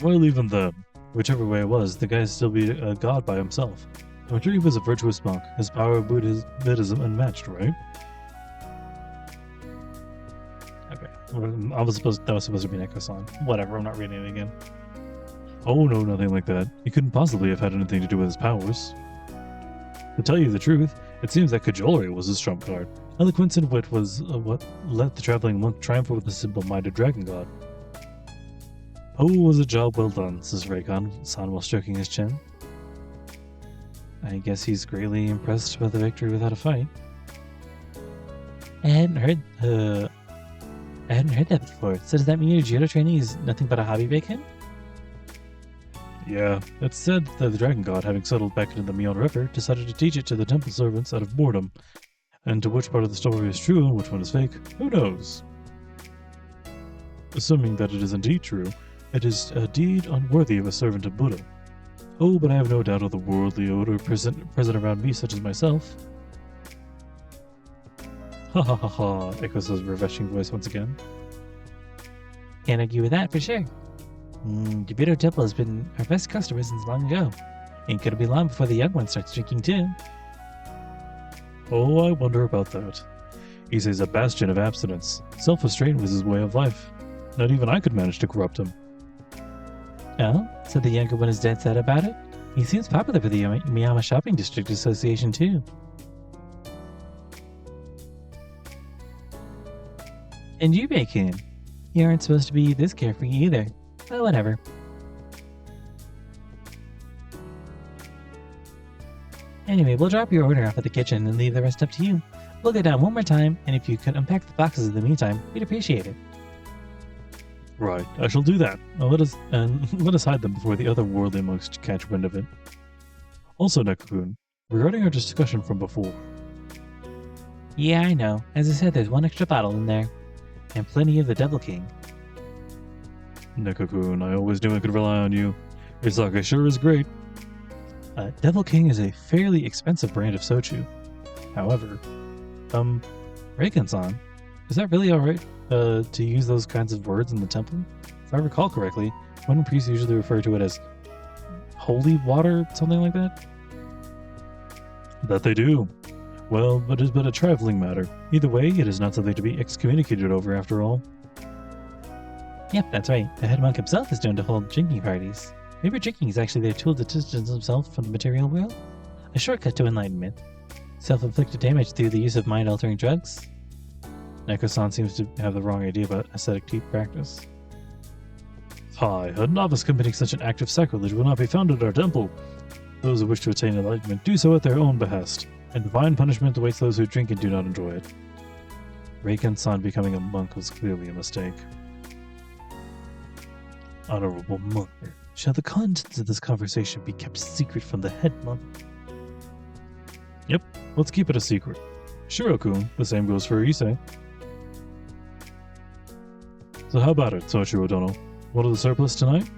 Well, even then, whichever way it was, the guy still be a god by himself. I'm sure he was a virtuous monk. His power of Buddhism unmatched, right? Okay. That was supposed to be Neko-san. Whatever, I'm not reading it again. Oh no, nothing like that. He couldn't possibly have had anything to do with his powers. To tell you the truth, it seems that cajolery was his trump card. Eloquence and wit was what let the traveling monk triumph over the simple-minded dragon god. Oh, was a job well done, says Reikon-san while stroking his chin. I guess he's greatly impressed by the victory without a fight. I hadn't heard that before. So does that mean your judo training is nothing but a hobby, Reikon? Yeah, it's said that the dragon god, having settled back into the Mion River, decided to teach it to the temple servants out of boredom. And to which part of the story is true and which one is fake, who knows? Assuming that it is indeed true, it is a deed unworthy of a servant of Buddha. Oh, but I have no doubt of the worldly odor present around me, such as myself. Ha ha ha ha, echoes his refreshing voice once again. Can't argue with that for sure. The Rito Temple has been our best customer since long ago. Ain't gonna be long before the young one starts drinking too. Oh, I wonder about that. Issei's a bastion of abstinence. Self-restraint was his way of life. Not even I could manage to corrupt him. Oh, so the younger one is dead set about it? He seems popular with the Miyama Shopping District Association too. And you, Bacon. You aren't supposed to be this carefree either. But whatever. Anyway, we'll drop your order off at the kitchen and leave the rest up to you. We'll go down one more time, and if you could unpack the boxes in the meantime, we'd appreciate it. Right, I shall do that. Let us hide them before the other worldly monks catch wind of it. Also, Neko-kun, regarding our discussion from before. Yeah, I know. As I said, there's one extra bottle in there. And plenty of the Devil King. Neko-kun, I always knew I could rely on you. Your sake sure is great. Devil King is a fairly expensive brand of soju. However, Reikon-san, is that really alright to use those kinds of words in the temple? If I recall correctly, wouldn't priests usually refer to it as holy water, something like that? That they do. Well, but it is but a trifling matter. Either way, it is not something to be excommunicated over after all. Yep, that's right. The head monk himself is known to hold drinking parties. Maybe drinking is actually their tool to distance himself from the material world? A shortcut to enlightenment. Self-inflicted damage through the use of mind-altering drugs? Neko-san seems to have the wrong idea about ascetic tea practice. Hi, a novice committing such an act of sacrilege will not be found at our temple. Those who wish to attain enlightenment do so at their own behest, and divine punishment awaits those who drink and do not enjoy it. Reikon-san becoming a monk was clearly a mistake. Honorable monk, shall the contents of this conversation be kept secret from the head monk? Yep, let's keep it a secret. Shirou-kun, the same goes for Issei. So how about it, Soichiro-dono? What are the surplus tonight?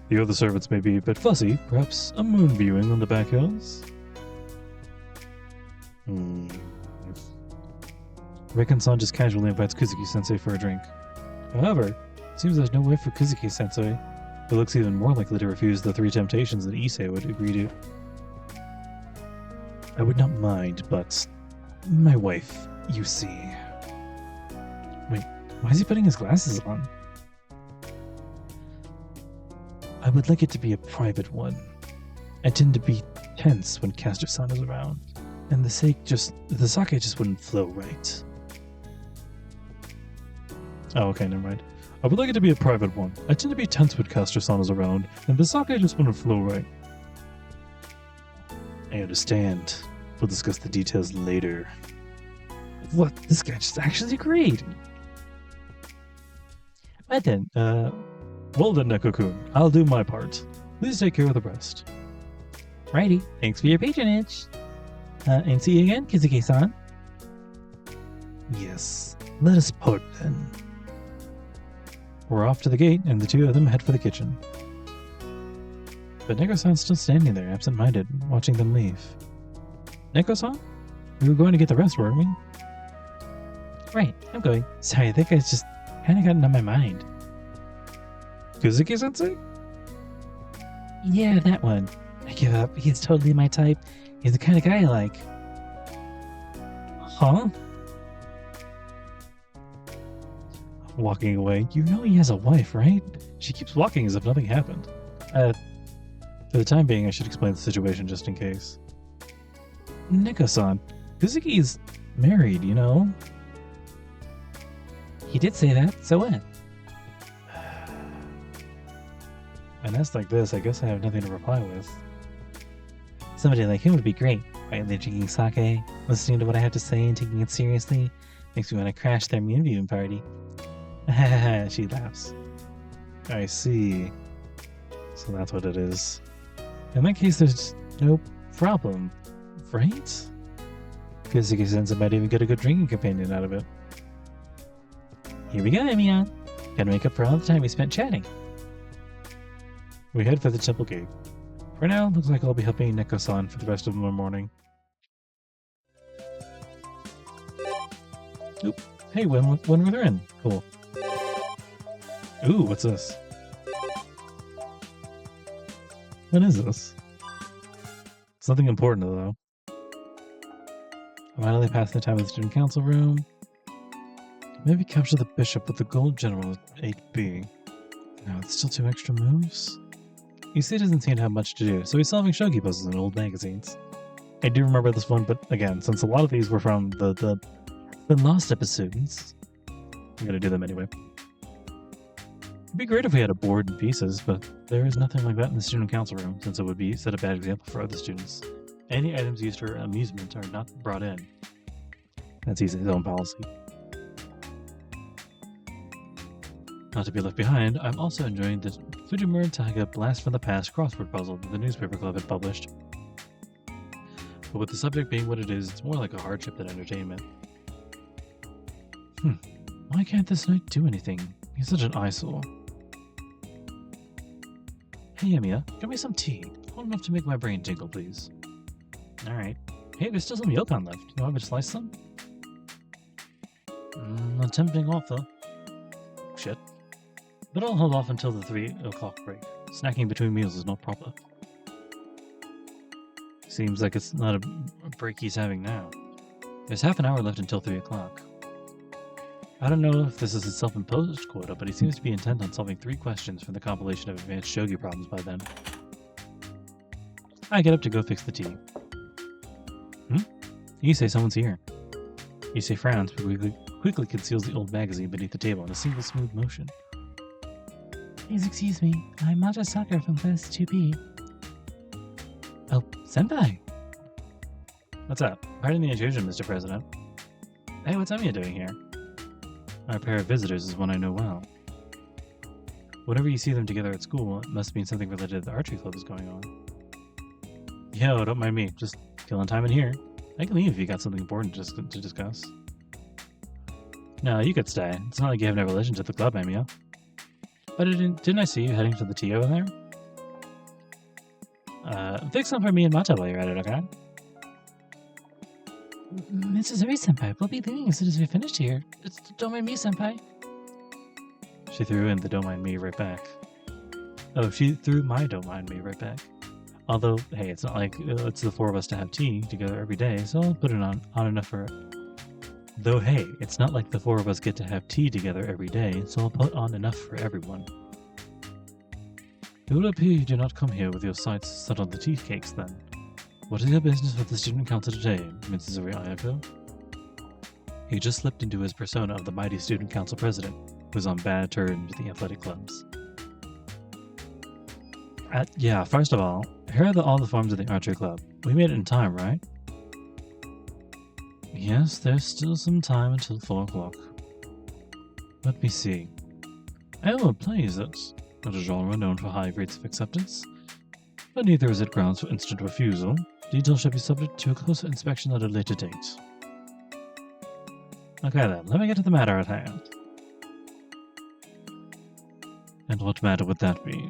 The other servants may be a bit fussy, perhaps a moon viewing on the back hills? Reikon-san just casually invites Kuzuki-sensei for a drink. However, it seems there's no way for Kuzuki-sensei, who looks even more likely to refuse the 3 temptations than Issei would agree to. I would not mind, but my wife, you see. Wait, Why is he putting his glasses on? I would like it to be a private one. I tend to be tense when Caster-san is around, and the sake the sake just wouldn't flow right. Oh, okay, never mind. I would like it to be a private one. I tend to be tense when Caster-san is around, and the sake just wouldn't flow right. I understand. We'll discuss the details later. What? This guy just actually agreed. Right then, well then, Neko-kun, I'll do my part. Please take care of the rest. Righty, thanks for your patronage. And see you again, Kizuki-san. Yes, let us part then. We're off to the gate, and the two of them head for the kitchen. But Neko-san's still standing there, absent-minded, watching them leave. Neko-san? We were going to get the rest, weren't we? Right, I'm going. Sorry, I think I just kind of gotten on my mind. Kuzuki-sensei? Yeah, that one. I give up. He's totally my type. He's the kind of guy I like. Huh? Walking away. You know he has a wife, right? She keeps walking as if nothing happened. For the time being, I should explain the situation just in case. Neko-san, Kuzuki's married, you know? He did say that, so what? When asked like this, I guess I have nothing to reply with. Somebody like him would be great. Quietly drinking sake, listening to what I have to say and taking it seriously. Makes me want to crash their moon party. She laughs. I see. So that's what it is. In that case, there's no problem, right? Kuzuki-sensei might even get a good drinking companion out of it. Here we go, Emiya. Gotta make up for all the time we spent chatting. We head for the temple gate. For now, looks like I'll be helping Neko-san for the rest of the morning. Oop. Hey, when we're in. Cool. Ooh, what's this? What is this? Something important, though. I finally passed the time in the student council room. Maybe capture the bishop with the gold general at 8B. No, it's still 2 extra moves? You see, it doesn't seem to have much to do, so he's solving shogi puzzles in old magazines. I do remember this one, but again, since a lot of these were from the lost episodes, I'm gonna do them anyway. It'd be great if we had a board and pieces, but there is nothing like that in the student council room, since it would set a bad example for other students. Any items used for amusement are not brought in. That's his own policy. Not to be left behind, I'm also enjoying the Fujimura Taiga Blast from the Past crossword puzzle that the newspaper club had published. But with the subject being what it is, it's more like a hardship than entertainment. Why can't this knight do anything? He's such an eyesore. Hey Emiya, get me some tea. Hot enough to make my brain tingle, please. Alright. Hey, there's still some yokon left. You want me to slice some? A tempting offer. Shit. But I'll hold off until the 3 o'clock break. Snacking between meals is not proper. Seems like it's not a break he's having now. There's half an hour left until 3 o'clock. I don't know if this is a self-imposed quota, but he seems to be intent on solving 3 questions from the compilation of advanced shogi problems by then. I get up to go fix the tea. You say someone's here. You say frowns, but quickly conceals the old magazine beneath the table in a single smooth motion. Please excuse me, I'm Maja Sakura from class 2B. Oh, senpai! What's up? Pardon the intrusion, Mr. President. Hey, what's Emiya doing here? Our pair of visitors is one I know well. Whenever you see them together at school, it must mean something related to the archery club is going on. Yo, don't mind me, just killing time in here. I can leave if you got something important to discuss. No, you could stay. It's not like you have no relations at the club, Emiya. But didn't I see you heading to the tea over there? Fix some for me and Mata while you're at it, okay? Mrs. Uri senpai, we'll be leaving as soon as we finished here. Don't mind me, senpai. She threw in the don't mind me right back. Oh, she threw my don't mind me right back. Although, hey, it's not like it's the 4 of us to have tea together every day, so I'll put it on enough for Though hey, it's not like the four of us get to have tea together every day, so I'll put on enough for everyone. It will appear you do not come here with your sights set on the tea cakes then. What is your business with the student council today, Mrs. Ayako? He just slipped into his persona of the mighty student council president, who's on bad terms with the athletic clubs. Yeah, first of all, here are all the forms of the archery club. We made it in time, right? Yes, there's still some time until 4 o'clock. Let me see. Oh, play is it? Not a genre known for high rates of acceptance. But neither is it grounds for instant refusal. Details should be subject to a closer inspection at a later date. Okay then, let me get to the matter at hand. And what matter would that be?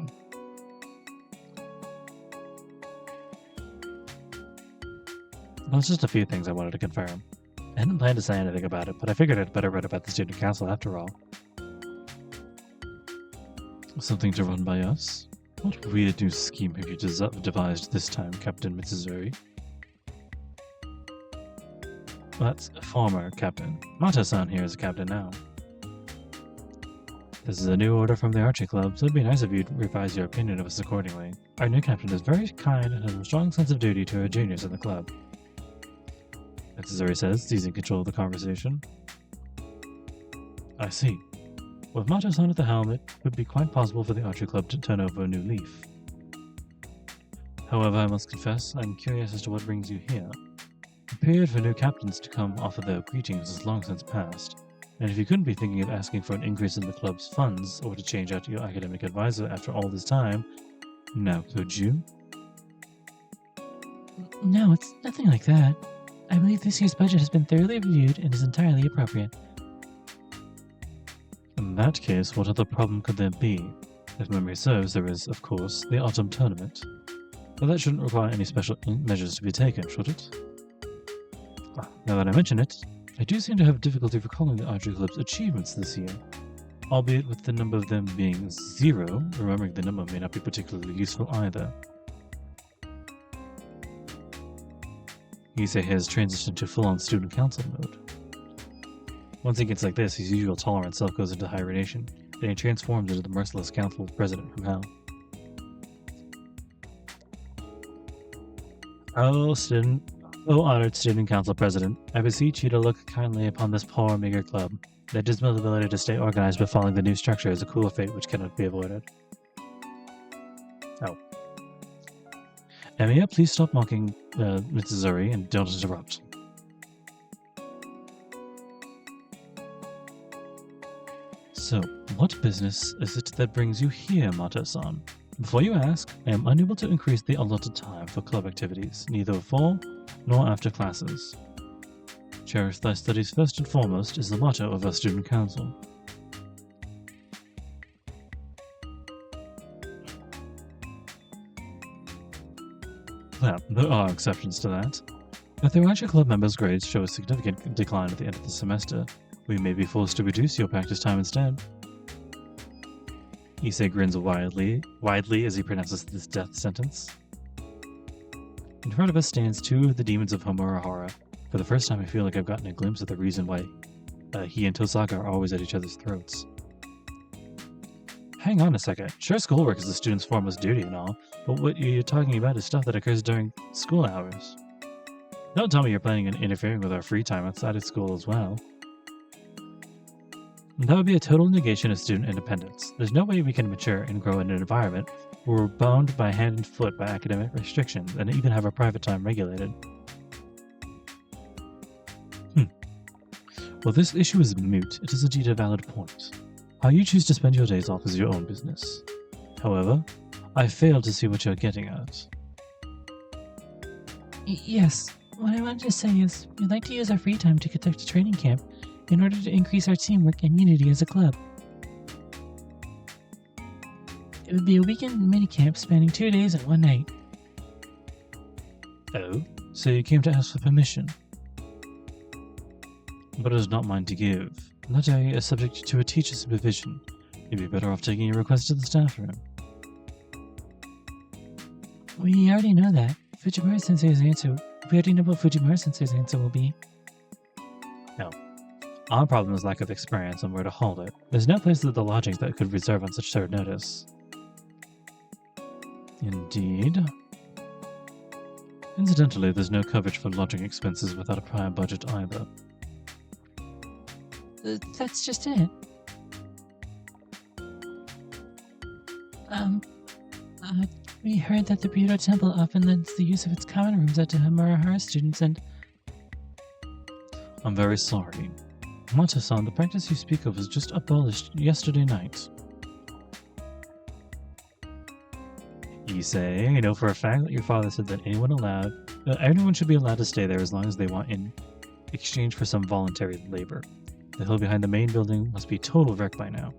Well, it's just a few things I wanted to confirm. I hadn't planned to say anything about it, but I figured I'd better read about the student council after all. Something to run by us? What weird new scheme have you devised this time, Captain Mitsuzuri? That's a former captain. Mata-san here is a captain now. This is a new order from the Archery Club, so it'd be nice if you'd revise your opinion of us accordingly. Our new captain is very kind and has a strong sense of duty to our juniors in the club. Mitsuzuri says, seizing control of the conversation. I see. With Mata-san at the helm, it would be quite possible for the Archery Club to turn over a new leaf. However, I must confess, I'm curious as to what brings you here. The period for new captains to come offer their greetings is long since past, and if you couldn't be thinking of asking for an increase in the club's funds or to change out your academic advisor after all this time, now could you? No, it's nothing like that. I believe this year's budget has been thoroughly reviewed and is entirely appropriate. In that case, what other problem could there be? If memory serves, there is, of course, the autumn tournament. But that shouldn't require any special measures to be taken, should it? Now that I mention it, I do seem to have difficulty recalling the Archery Club's achievements this year, albeit with the number of them being 0, remembering the number may not be particularly useful either. Issei has transitioned to full-on student council mode. Once he gets like this, his usual tolerant self goes into hibernation, and he transforms into the merciless council president from hell. Oh, honored student council president, I beseech you to look kindly upon this poor, meager club. Their dismal ability to stay organized but following the new structure is a cruel fate which cannot be avoided. Oh. Emiya, please stop mocking Mitsuzuri and don't interrupt. So, what business is it that brings you here, Mata-san? Before you ask, I am unable to increase the allotted time for club activities, neither before nor after classes. Cherish thy studies first and foremost is the motto of our student council. Well, there are exceptions to that. If the Archery Club members' grades show a significant decline at the end of the semester, we may be forced to reduce your practice time instead. Issei grins widely as he pronounces this death sentence. In front of us stands 2 of the demons of Homurahara. For the first time I feel like I've gotten a glimpse of the reason why he and Tosaka are always at each other's throats. Hang on a second. Sure, schoolwork is the student's foremost duty and all, but what you're talking about is stuff that occurs during school hours. Don't tell me you're planning on interfering with our free time outside of school as well. That would be a total negation of student independence. There's no way we can mature and grow in an environment where we're bound by hand and foot by academic restrictions and even have our private time regulated. Well, this issue is moot. It is indeed a valid point. How you choose to spend your days off is your own business. However, I fail to see what you're getting at. Yes, what I wanted to say is, we'd like to use our free time to conduct a training camp in order to increase our teamwork and unity as a club. It would be a weekend minicamp spanning 2 days and 1 night. Oh, so you came to ask for permission? But it is not mine to give. That area is subject to a teacher's supervision. You'd be better off taking your request to the staff room. We already know that. We already know what Fujimura-sensei's answer will be. No. Our problem is lack of experience and where to hold it. There's no place at the lodgings that could reserve on such short notice. Indeed. Incidentally, there's no coverage for lodging expenses without a prior budget either. That's just it. We heard that the Budo Temple often lends the use of its common rooms out to Hamurahara students and... I'm very sorry. Mato-san, the practice you speak of was just abolished yesterday night. Issei, you know for a fact that your father said that everyone should be allowed to stay there as long as they want in exchange for some voluntary labor. The hill behind the main building must be total wreck by now.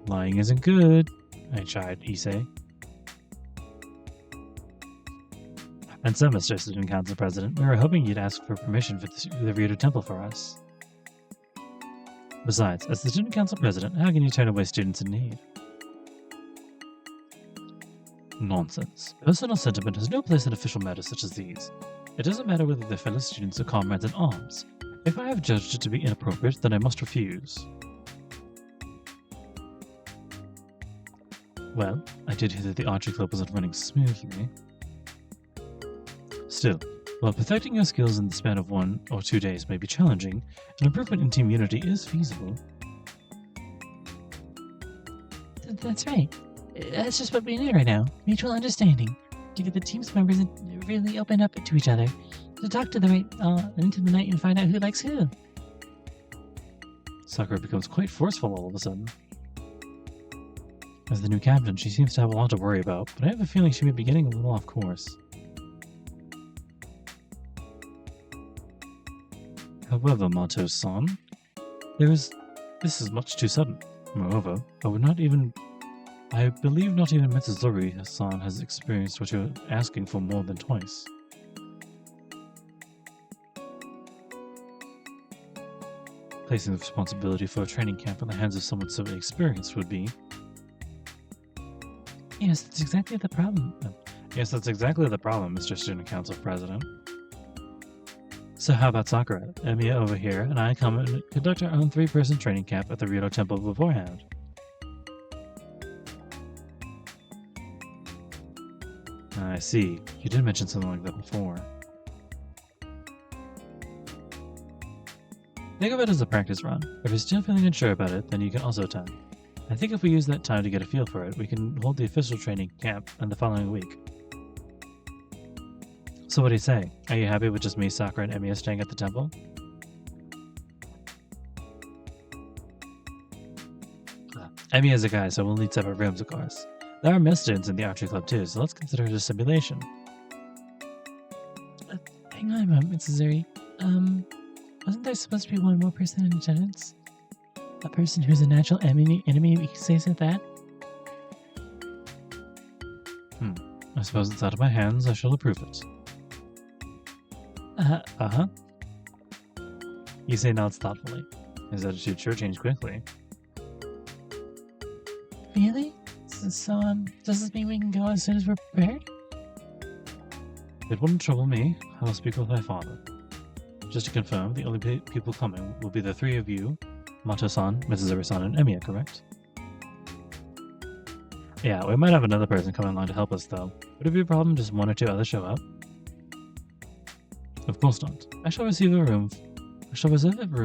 Lying isn't good, I chided Issei. And so, Mr. Student Council President, we were hoping you'd ask for permission for the Rito Temple for us. Besides, as the Student Council President, how can you turn away students in need? Nonsense. Personal sentiment has no place in official matters such as these. It doesn't matter whether they're fellow students or comrades in arms. If I have judged it to be inappropriate, then I must refuse. Well, I did hear that the archery club wasn't running smoothly. Still, while perfecting your skills in the span of 1 or 2 days may be challenging, an improvement in team unity is feasible. That's right. That's just what we need right now. Mutual understanding. Give the team's members really open up to each other. To talk to the right into the night and find out who likes who. Sakura becomes quite forceful all of a sudden. As the new captain, she seems to have a lot to worry about, but I have a feeling she may be getting a little off course. However, Mato-san, this is much too sudden. Moreover, I believe not even Mitsuzuri-san has experienced what you're asking for more than twice. Placing the responsibility for a training camp in the hands of someone so inexperienced would be... Yes, that's exactly the problem. Yes, that's exactly the problem, Mr. Student Council President. So how about Sakura, Emiya over here, and I come and conduct our own 3-person training camp at the Rito Temple beforehand? I see. You did mention something like that before. Think of it as a practice run. If you're still feeling unsure about it, then you can also attend. I think if we use that time to get a feel for it, we can hold the official training camp in the following week. So what do you say? Are you happy with just me, Sakura, and Emiya staying at the temple? Emiya's a guy, so we'll need separate rooms, of course. There are male students in the archery club too, so let's consider it a simulation. Hang on a moment, Mitsuzuri. Wasn't there supposed to be one more person in attendance? A person who's a natural enemy of Issei's at that? I suppose it's out of my hands. I shall approve it. Issei nods thoughtfully. His attitude sure changed quickly. Really? So, does this mean we can go as soon as we're prepared? It wouldn't trouble me. I'll speak with my father. Just to confirm, the only people coming will be the 3 of you, Mato-san, Mitsuzuri-san, and Emiya, correct? Yeah, we might have another person coming along to help us, though. Would it be a problem just 1 or 2 others show up? Of course not. I shall reserve a room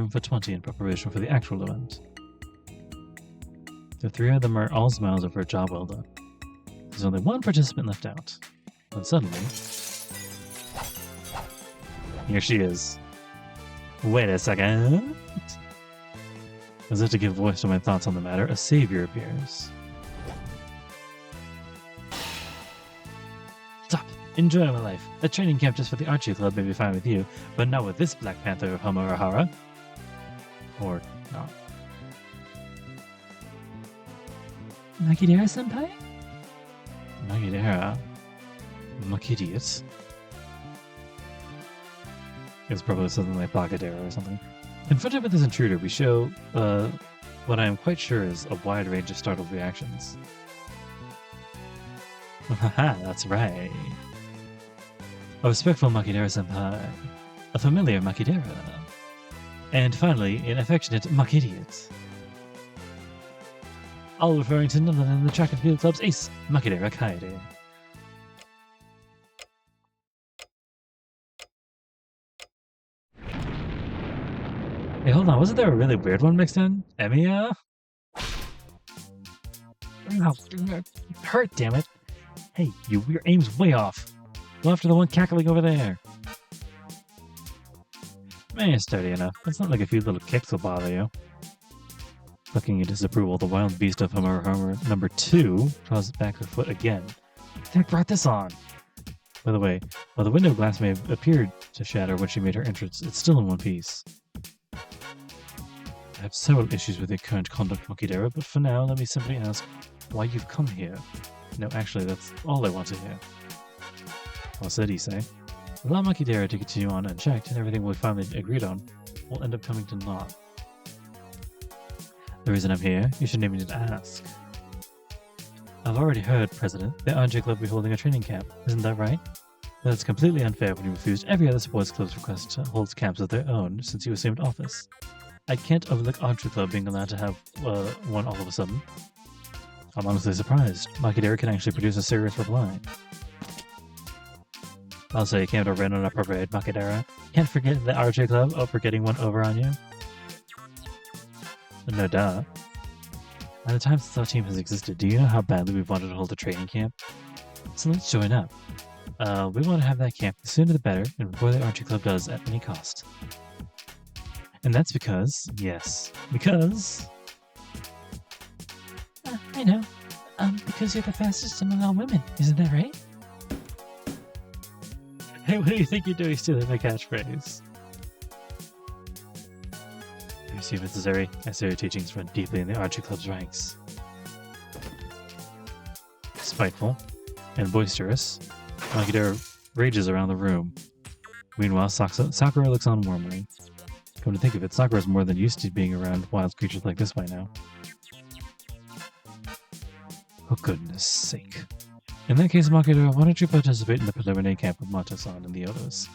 for 20 in preparation for the actual event. The 3 of them are all smiles over a job well done. There's only 1 participant left out. When suddenly... here she is. Wait a second. As if to give voice to my thoughts on the matter, a savior appears. Stop! Enjoy my life. A training camp just for the archery club may be fine with you, but not with this Black Panther of Hamurahara. Or not. Makidera-senpai? Makidera? Makidiot? It's probably something like Bakadera or something. Confronted with this intruder, we show what I am quite sure is a wide range of startled reactions. Haha, that's right. A respectful Makidera-senpai. a familiar Makidera. And finally, an affectionate Makidiot. All referring to none other than the track and field club's ace, Makidera Kaede. Hey, hold on, wasn't there a really weird one mixed in? Emiya? Oh, hurt, damn it. Hey, your aim's way off. Go after the one cackling over there. Man, you're sturdy enough. It's not like a few little kicks will bother you. Looking in disapproval, the wild beast of Homer number 2 draws back her foot again. Heck brought this on! By the way, while the window glass may have appeared to shatter when she made her entrance, it's still in one piece. I have several issues with your current conduct, Makidera, but for now, let me simply ask why you've come here. No, actually, that's all I want to hear. Well said, Issei. Allow Makidera to continue on unchecked, and everything we finally agreed on will end up coming to naught. The reason I'm here, you shouldn't even need to ask. I've already heard, President, the Archery Club will be holding a training camp. Isn't that right? That's completely unfair when you refused every other sports club's request to hold camps of their own since you assumed office. I can't overlook Archery Club being allowed to have one all of a sudden. I'm honestly surprised. Makidera can actually produce a serious reply. I'll say you came to rain on our parade, Makidera. Can't forget the Archery Club for getting one over on you. No doubt. By the time since our team has existed, do you know how badly we've wanted to hold a training camp? So let's join up. We want to have that camp the sooner the better, and before the Archery Club does at any cost. And that's because, yes, because... I know. Because you're the fastest among all women, isn't that right? Hey, what do you think you're doing stealing my catchphrase? You see, necessary. I say your teachings run deeply in the Archery Club's ranks. Spiteful and boisterous, Makidera rages around the room. Meanwhile, Sakura looks on warmly. Come to think of it, Sakura's more than used to being around wild creatures like this by now. For goodness sake. In that case, Makidera, why don't you participate in the preliminary camp with Mata-san and the others?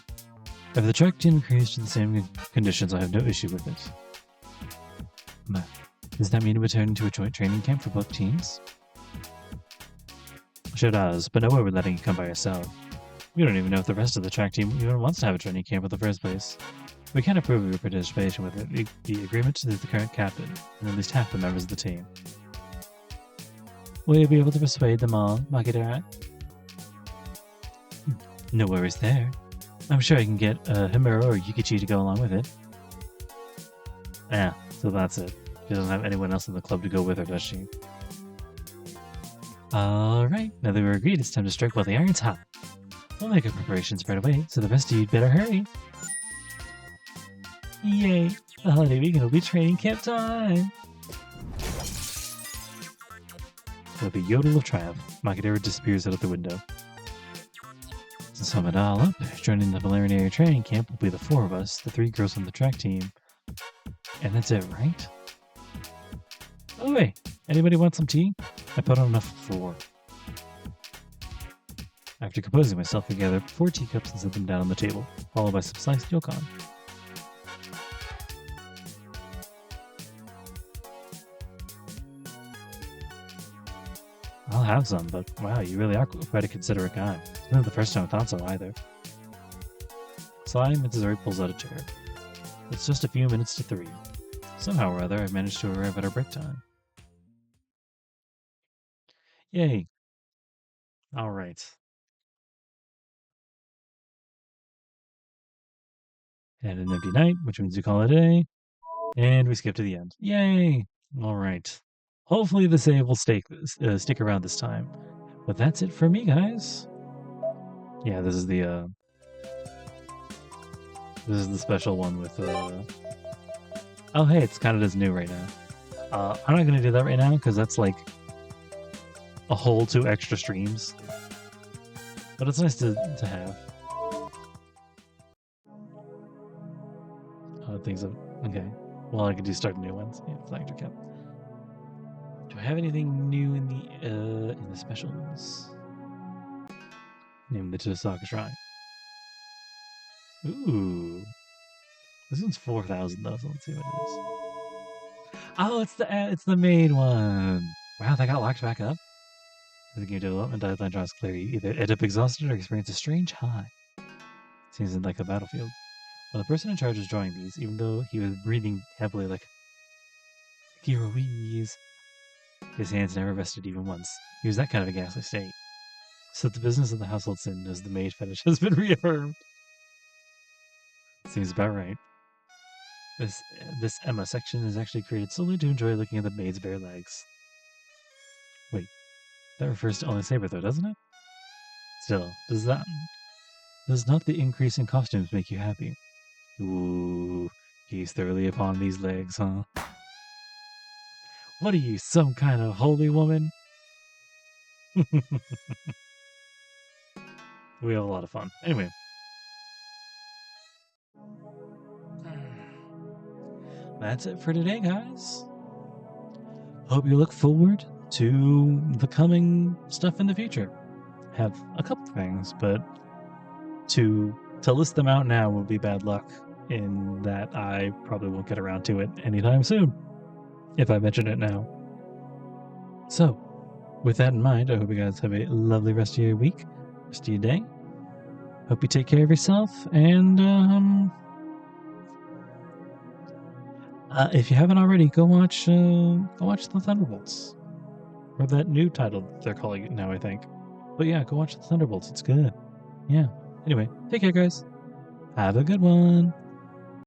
If the track team agrees to the same conditions, I have no issue with it. Does that mean we return to a joint training camp for both teams? Sure does, but no way we're letting you come by yourself. We don't even know if the rest of the track team even wants to have a training camp in the first place. We can't approve of your participation with it. The agreement is the current captain, and at least half the members of the team. Will you be able to persuade them all, Makidera? No worries there. I'm sure I can get Himuro or Yukichi to go along with it. Yeah, so that's it. She doesn't have anyone else in the club to go with her, does she? Alright, now that we're agreed, it's time to strike while the iron's hot. We'll make our preparations right away, so the rest of you'd better hurry. Yay! The holiday weekend will be training camp time! With a yodel of triumph, Makidera disappears out of the window. To sum it all up, joining the preliminary training camp will be the 4 of us, the 3 girls on the track team. And that's it, right? Oh wait, anybody want some tea? I put on enough for 4. After composing myself, I gathered 4 teacups and set them down on the table, followed by some sliced yokon. I'll have some, but wow, you really are quite a considerate guy. It's not the first time I thought so either. Sighing, Mitsuzuri pulls out a chair. It's just a few minutes to 3. Somehow or other, I've managed to arrive at our break time. Yay. Alright. And an empty night, which means we call it a day. And we skip to the end. Yay! Alright. Hopefully the save will stick around this time. But that's it for me, guys. Yeah, this is the special one with oh hey, it's counted as new right now. I'm not gonna do that right now because that's like a whole 2 extra streams. But it's nice to have. Things of okay. Well, I could do start new ones. Yeah, flag cap. Do I have anything new in the specials? Name the Chisaka Shrine. Ooh. This one's 4,000 though, so let's see what it is. Oh, it's the maid one. Wow, that got locked back up. As the game development deadline draws clear, you either end up exhausted or experience a strange high. Seems like a battlefield. Well, the person in charge was drawing these, even though he was breathing heavily like Hiroi's. His hands never rested even once. He was that kind of a ghastly state. So the business of the household sin as the maid fetish has been reaffirmed. Seems about right. This Emma section is actually created solely to enjoy looking at the maid's bare legs. Wait, that refers to only Saber though, doesn't it? Still, does not the increase in costumes make you happy? Ooh, he's thoroughly upon these legs, huh? What are you, some kind of holy woman? We have a lot of fun. Anyway. That's it for today, guys. Hope you look forward to the coming stuff in the future. Have a couple things, but to list them out now would be bad luck in that I probably won't get around to it anytime soon if I mention it now. So, with that in mind, I hope you guys have a lovely rest of your week, rest of your day. Hope you take care of yourself, and if you haven't already, go watch the Thunderbolts, or that new title they're calling it now, I think. But yeah, go watch the Thunderbolts. It's good. Yeah. Anyway, take care, guys. Have a good one.